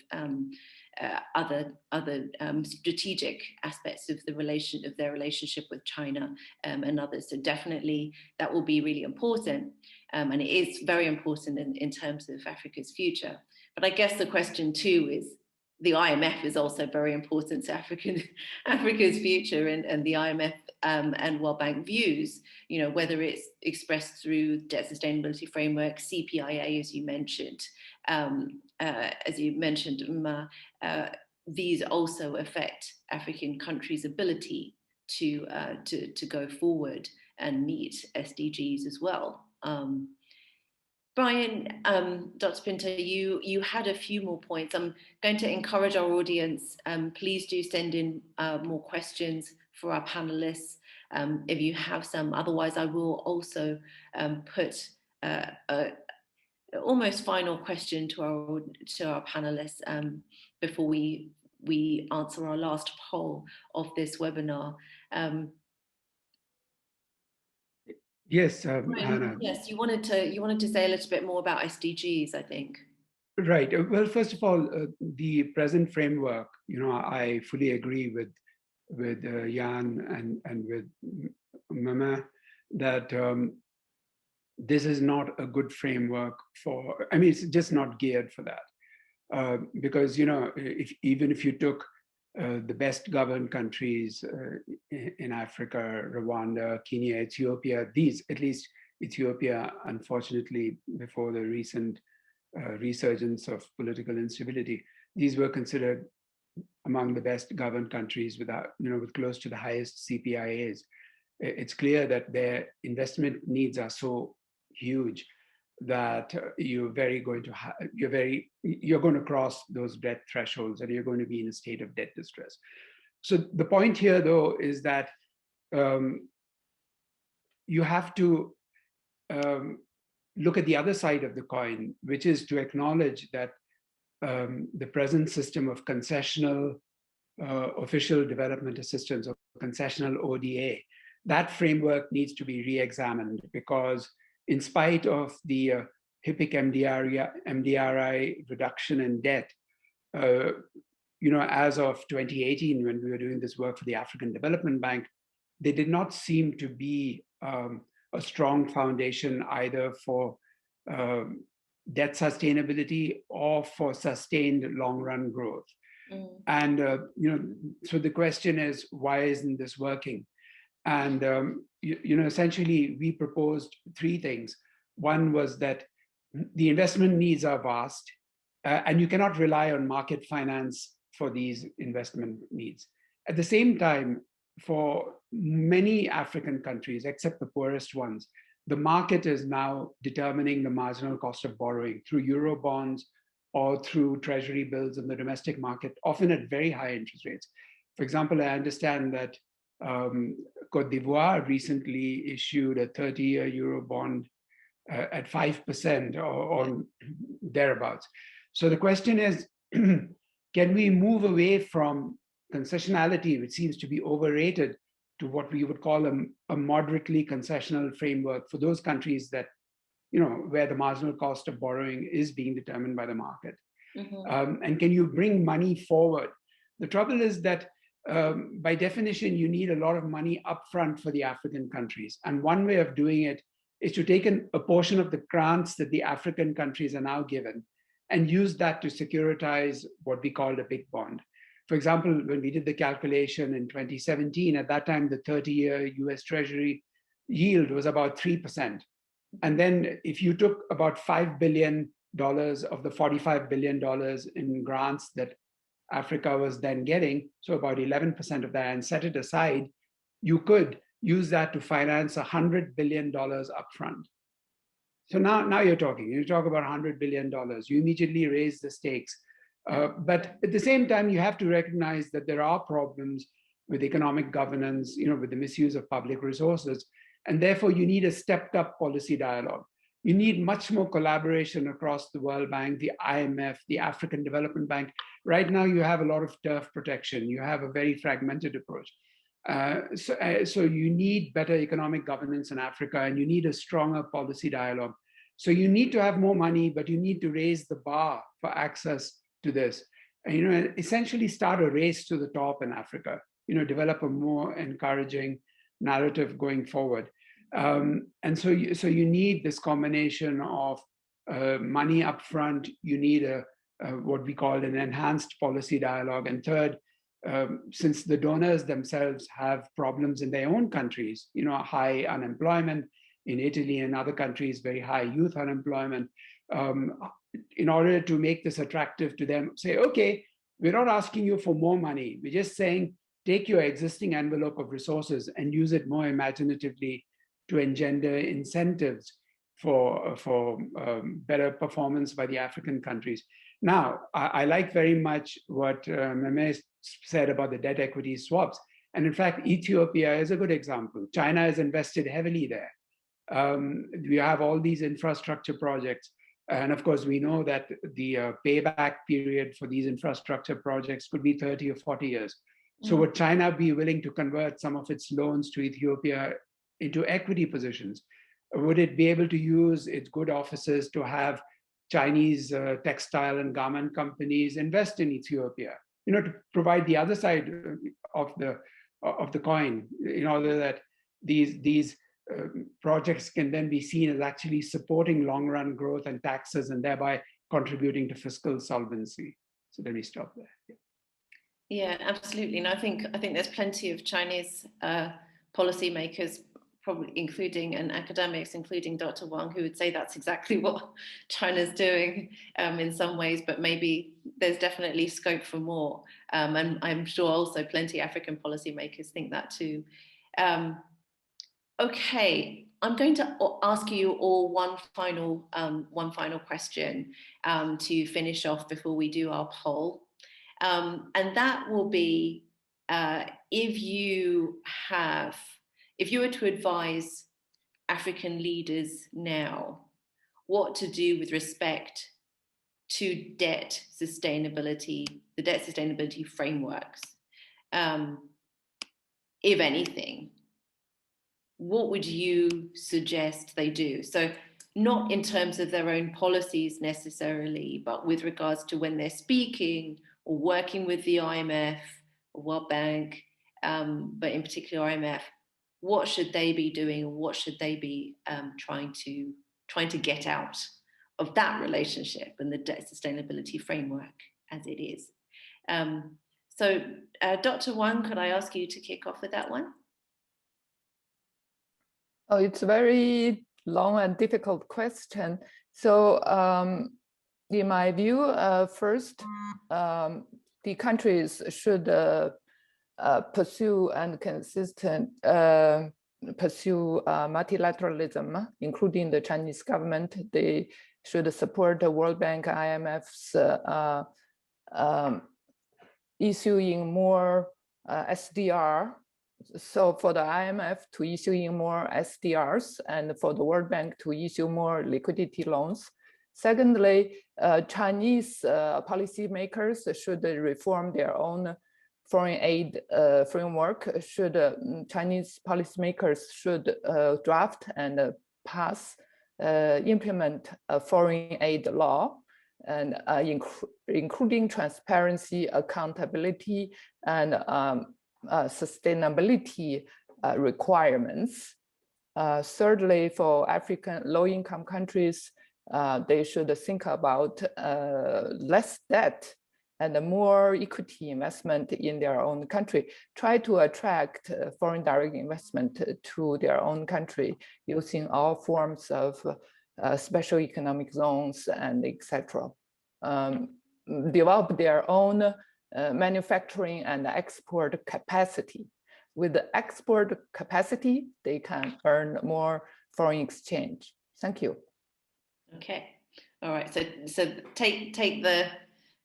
other strategic aspects of their relationship with China and others. So definitely that will be really important, and it is very important in terms of Africa's future. But I guess the question too is, the IMF is also very important to Africa's future, and the IMF and World Bank views, whether it's expressed through debt sustainability framework, CPIA, as you mentioned, Mma, these also affect African countries' ability to go forward and meet SDGs as well. Brian, Dr. Pinto, you had a few more points. I'm going to encourage our audience, please do send in more questions for our panelists if you have some. Otherwise, I will also put almost final question to our panelists before we answer our last poll of this webinar. Yes, Hannah. Yes, you wanted to say a little bit more about SDGs, I think. Right. Well, first of all, the present framework, I fully agree with Jan and with Mma that this is not a good framework for. I mean, it's just not geared for that, because even if you took the best governed countries in Africa, Rwanda, Kenya, Ethiopia, at least Ethiopia, unfortunately, before the recent resurgence of political instability, these were considered among the best governed countries with close to the highest CPIAs. It's clear that their investment needs are so huge that you're going to cross those debt thresholds and you're going to be in a state of debt distress. So the point here, though, is that you have to look at the other side of the coin, which is to acknowledge that the present system of concessional official development assistance, or concessional ODA, that framework needs to be re-examined, because in spite of the HIPIC MDRI reduction in debt, as of 2018, when we were doing this work for the African Development Bank, there did not seem to be a strong foundation either for debt sustainability or for sustained long-run growth. And so the question is, why isn't this working? And essentially, we proposed three things. One was that the investment needs are vast, and you cannot rely on market finance for these investment needs. At the same time, for many African countries, except the poorest ones, the market is now determining the marginal cost of borrowing through Eurobonds or through treasury bills in the domestic market, often at very high interest rates. For example, I understand that Côte d'Ivoire recently issued a 30-year Eurobond at 5% or thereabouts. So the question is, can we move away from concessionality, which seems to be overrated, to what we would call a moderately concessional framework for those countries that, where the marginal cost of borrowing is being determined by the market? And can you bring money forward? The trouble is that by definition, you need a lot of money upfront for the African countries. And one way of doing it is to take a portion of the grants that the African countries are now given and use that to securitize what we called a big bond. For example, when we did the calculation in 2017, at that time, the 30-year US Treasury yield was about 3%. And then if you took about $5 billion of the $45 billion in grants that Africa was then getting, so about 11% of that, and set it aside, you could use that to finance $100 billion upfront. So now you're talking. You talk about $100 billion. You immediately raise the stakes. But at the same time, you have to recognize that there are problems with economic governance, with the misuse of public resources. And therefore, you need a stepped up policy dialogue. You need much more collaboration across the World Bank, the IMF, the African Development Bank. Right now, you have a lot of turf protection. You have a very fragmented approach. So you need better economic governance in Africa, and you need a stronger policy dialogue. So you need to have more money, but you need to raise the bar for access to this. And, essentially start a race to the top in Africa. Develop a more encouraging narrative going forward. And so you need this combination of money upfront. You need what we call an enhanced policy dialogue. And third, since the donors themselves have problems in their own countries, high unemployment in Italy and other countries, very high youth unemployment, in order to make this attractive to them, say, okay, we're not asking you for more money. We're just saying, take your existing envelope of resources and use it more imaginatively to engender incentives for better performance by the African countries. Now, I like very much what Mma said about the debt equity swaps. And in fact, Ethiopia is a good example. China has invested heavily there. We have all these infrastructure projects. And of course, we know that the payback period for these infrastructure projects could be 30 or 40 years. So would China be willing to convert some of its loans to Ethiopia into equity positions? Would it be able to use its good offices to have Chinese textile and garment companies invest in Ethiopia, to provide the other side of the coin, in order that these projects can then be seen as actually supporting long-run growth and taxes, and thereby contributing to fiscal solvency. So let me stop there. Yeah, absolutely. And I think there's plenty of Chinese policymakers, probably including and academics, including Dr. Wang, who would say that's exactly what China's doing in some ways, but maybe there's definitely scope for more. And I'm sure also plenty of African policymakers think that too. Okay, I'm going to ask you all one final question to finish off before we do our poll. And that will be, if you were to advise African leaders now what to do with respect to debt sustainability, the debt sustainability frameworks, if anything, what would you suggest they do? So not in terms of their own policies necessarily, but with regards to when they're speaking or working with the IMF or World Bank, but in particular IMF, what should they be doing, or what should they be trying to get out of that relationship and the debt sustainability framework as it is? So Dr. Wang, could I ask you to kick off with that one? Oh, it's a very long and difficult question. So in my view, first, the countries should pursue and pursue multilateralism, including the Chinese government. They should support the World Bank, IMF's issuing more SDR. So for the IMF to issuing more SDRs, and for the World Bank to issue more liquidity loans. Secondly, Chinese policymakers should reform their own foreign aid framework. Chinese policymakers should draft and pass, implement a foreign aid law, and including transparency, accountability, and sustainability requirements. Thirdly, for African low-income countries, they should think about less debt and more equity investment in their own country. Try to attract foreign direct investment to their own country using all forms of special economic zones and etc. Develop their own manufacturing and export capacity. with the export capacity, they can earn more foreign exchange. Thank you. Okay, all right. So take the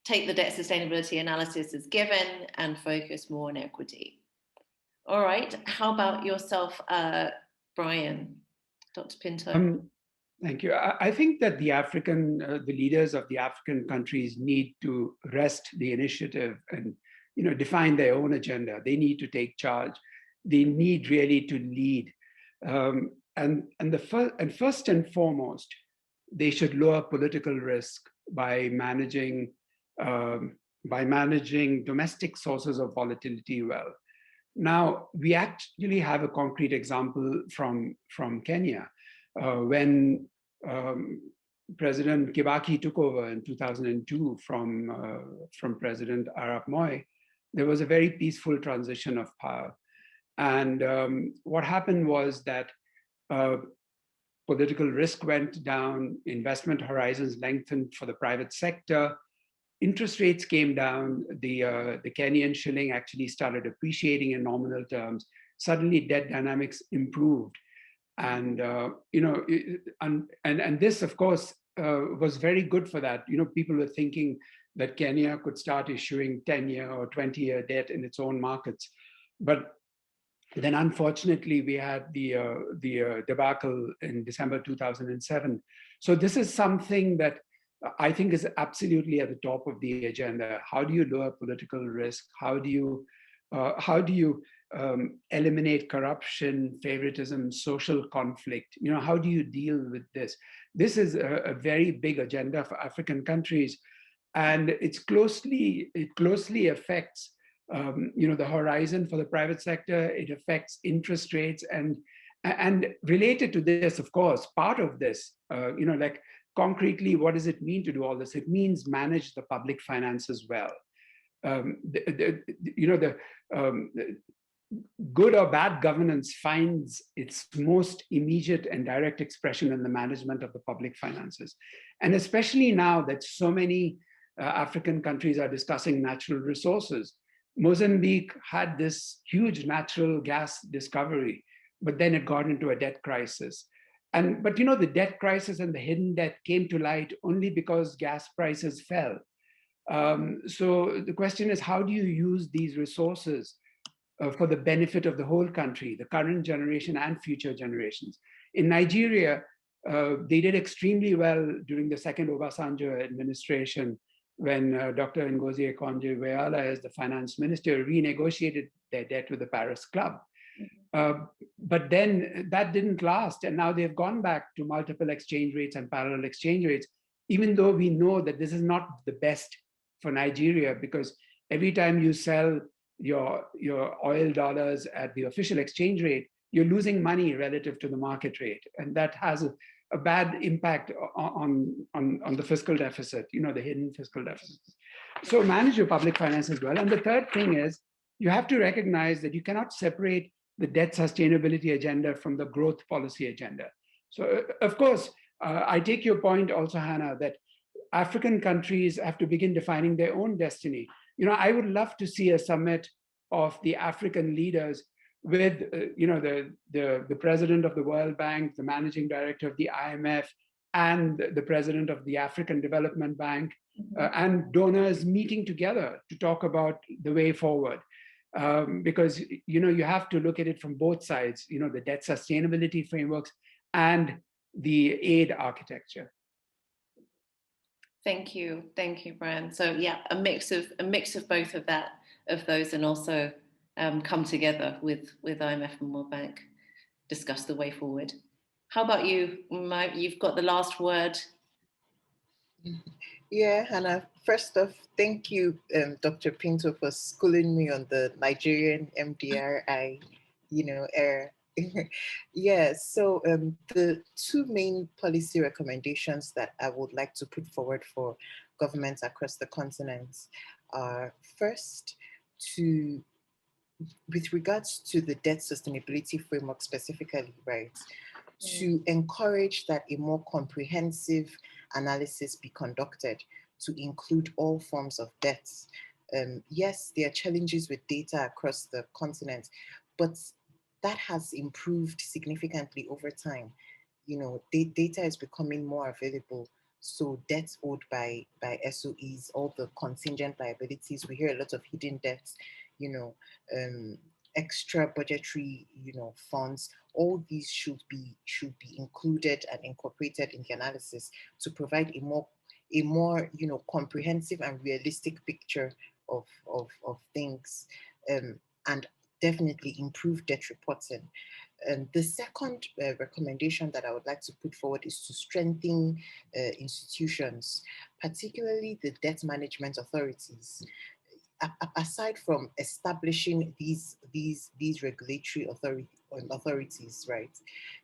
debt sustainability analysis as given and focus more on equity. All right. How about yourself, Brian, Dr. Pinto? Thank you. I think that the leaders of the African countries need to wrest the initiative and define their own agenda. They need to take charge. They need really to lead. And first and foremost, they should lower political risk by managing domestic sources of volatility well. Now, we actually have a concrete example from Kenya. When President Kibaki took over in 2002 from President Arap Moi, there was a very peaceful transition of power. And what happened was that political risk went down, investment horizons lengthened for the private sector, interest rates came down, the Kenyan shilling actually started appreciating in nominal terms. Suddenly debt dynamics improved. And and this, of course, was very good for that. People were thinking that Kenya could start issuing 10-year or 20-year debt in its own markets, but then unfortunately we had the debacle in December 2007. So this is something that I think is absolutely at the top of the agenda. How do you lower political risk? How do you eliminate corruption, favoritism, social conflict? How do you deal with this? This is a very big agenda for African countries, and it closely affects the horizon for the private sector. It affects interest rates, and related to this, of course, part of this, like concretely, what does it mean to do all this? It means manage the public finances well. Good or bad governance finds its most immediate and direct expression in the management of the public finances. And especially now that so many African countries are discussing natural resources. Mozambique had this huge natural gas discovery, but then it got into a debt crisis. But the debt crisis and the hidden debt came to light only because gas prices fell. So the question is, how do you use these resources for the benefit of the whole country, the current generation and future generations? In Nigeria, they did extremely well during the second Obasanjo administration when Dr. Ngozi Okonjo-Iweala, as the finance minister, renegotiated their debt with the Paris Club. But then that didn't last, and now they've gone back to multiple exchange rates and parallel exchange rates, even though we know that this is not the best for Nigeria, because every time you sell your oil dollars at the official exchange rate, you're losing money relative to the market rate, and that has a bad impact on the fiscal deficit, the hidden fiscal deficits. So manage your public finances well. And the third thing is, you have to recognize that you cannot separate the debt sustainability agenda from the growth policy agenda. So of course, I take your point also, Hannah, that African countries have to begin defining their own destiny. I would love to see a summit of the African leaders with the president of the World Bank, the managing director of the IMF, and the president of the African Development Bank, and donors meeting together to talk about the way forward. Because you have to look at it from both sides, the debt sustainability frameworks and the aid architecture. Thank you, Brian. So yeah, a mix of both of those, and also come together with IMF and World Bank, discuss the way forward. How about you, Mma? You've got the last word. Yeah, Hannah, first off, thank you, Dr. Pinto, for schooling me on the Nigerian MDRI, era. Yeah, so the two main policy recommendations that I would like to put forward for governments across the continent are, first, with regards to the debt sustainability framework specifically, right, to encourage that a more comprehensive analysis be conducted to include all forms of debts. Yes, there are challenges with data across the continent, but that has improved significantly over time. You know, data is becoming more available. So debts owed by SOEs, all the contingent liabilities, we hear a lot of hidden debts, you know, extra budgetary, you know, funds, all these should be included and incorporated in the analysis to provide a more you know, comprehensive and realistic picture of things, and definitely improve debt reporting. The second recommendation that I would like to put forward is to strengthen institutions, particularly the debt management authorities. Aside from establishing these regulatory authorities, right,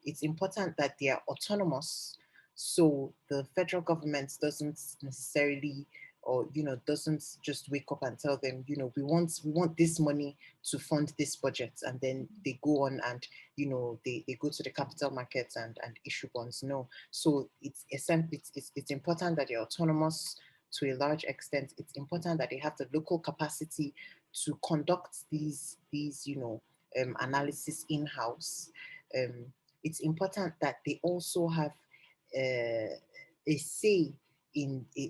it's important that they are autonomous, so the federal government doesn't necessarily, or you know, doesn't just wake up and tell them, you know, we want this money to fund this budget, and then they go on and, you know, they go to the capital markets and issue bonds. No, so it's important that they're autonomous to a large extent. It's important that they have the local capacity to conduct these you know, analysis in-house. It's important that they also have a say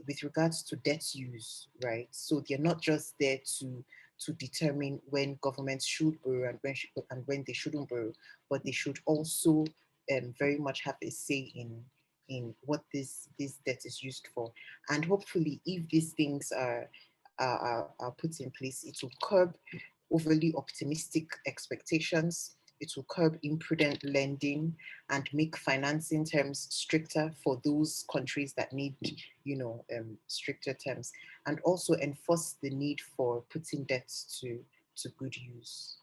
with regards to debt use, right? So they're not just there to determine when governments should borrow and when they shouldn't borrow, but they should also very much have a say in what this debt is used for. And hopefully, if these things are put in place, it will curb overly optimistic expectations. It will curb imprudent lending and make financing terms stricter for those countries that need, you know, stricter terms, and also enforce the need for putting debts to good use.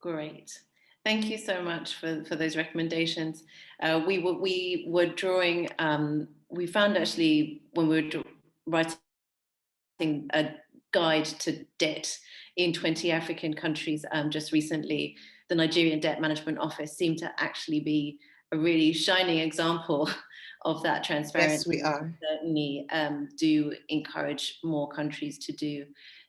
Great. Thank you so much for those recommendations. We were drawing, we found actually when we were writing a guide to debt in 20 African countries just recently, the Nigerian Debt Management Office seemed to actually be a really shining example of that transparency. Yes, we are. Certainly do encourage more countries to do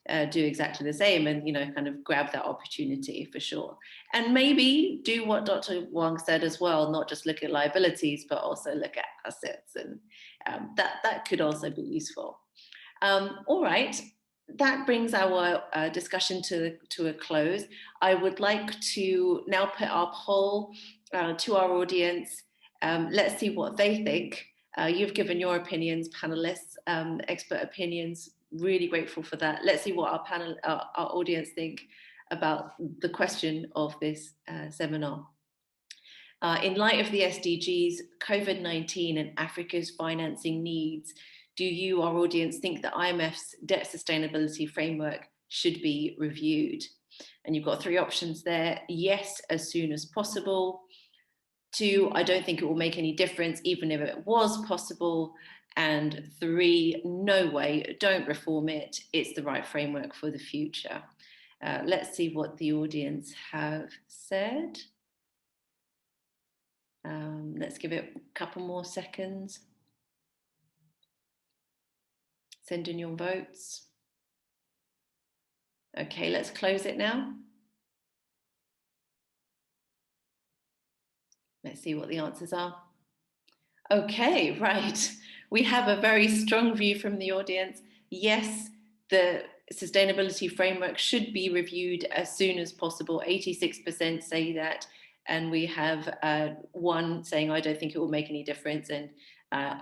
exactly the same, and, you know, kind of grab that opportunity for sure. And maybe do what Dr. Wang said as well, not just look at liabilities, but also look at assets, and that could also be useful. All right, that brings our discussion to a close. I would like to now put our poll to our audience. Let's see what they think. You've given your opinions, panelists, expert opinions. Really grateful for that. Let's see what our audience think about the question of this seminar. In light of the SDGs, COVID-19 and Africa's financing needs, do you, our audience, think the IMF's debt sustainability framework should be reviewed? And you've got 3 options there. Yes, as soon as possible. 2, I don't think it will make any difference even if it was possible. And 3, no way, don't reform it. It's the right framework for the future. Let's see what the audience have said. Let's give it a couple more seconds. Send in your votes. Okay, let's close it now. Let's see what the answers are. Okay, right. We have a very strong view from the audience. Yes, the sustainability framework should be reviewed as soon as possible. 86% say that. And we have 1 saying, I don't think it will make any difference. And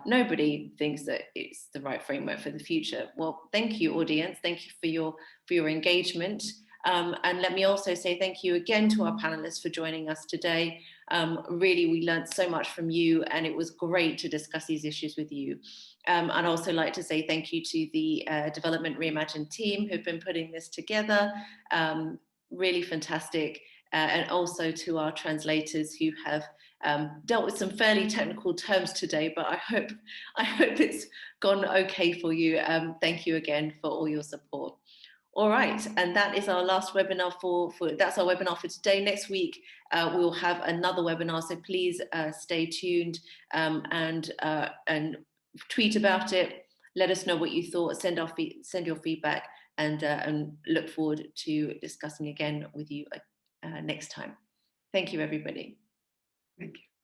nobody thinks that it's the right framework for the future. Well, thank you, audience. Thank you for your engagement. And let me also say thank you again to our panelists for joining us today. Really, we learned so much from you, and it was great to discuss these issues with you. I'd also like to say thank you to the Development Reimagined team who've been putting this together. Really fantastic. And also to our translators who have dealt with some fairly technical terms today, but I hope it's gone okay for you. Thank you again for all your support. All right, and that is our last webinar that's our webinar for today. Next week, we'll have another webinar, so please stay tuned and tweet about it. Let us know what you thought, send your feedback, and look forward to discussing again with you next time. Thank you, everybody. Thank you.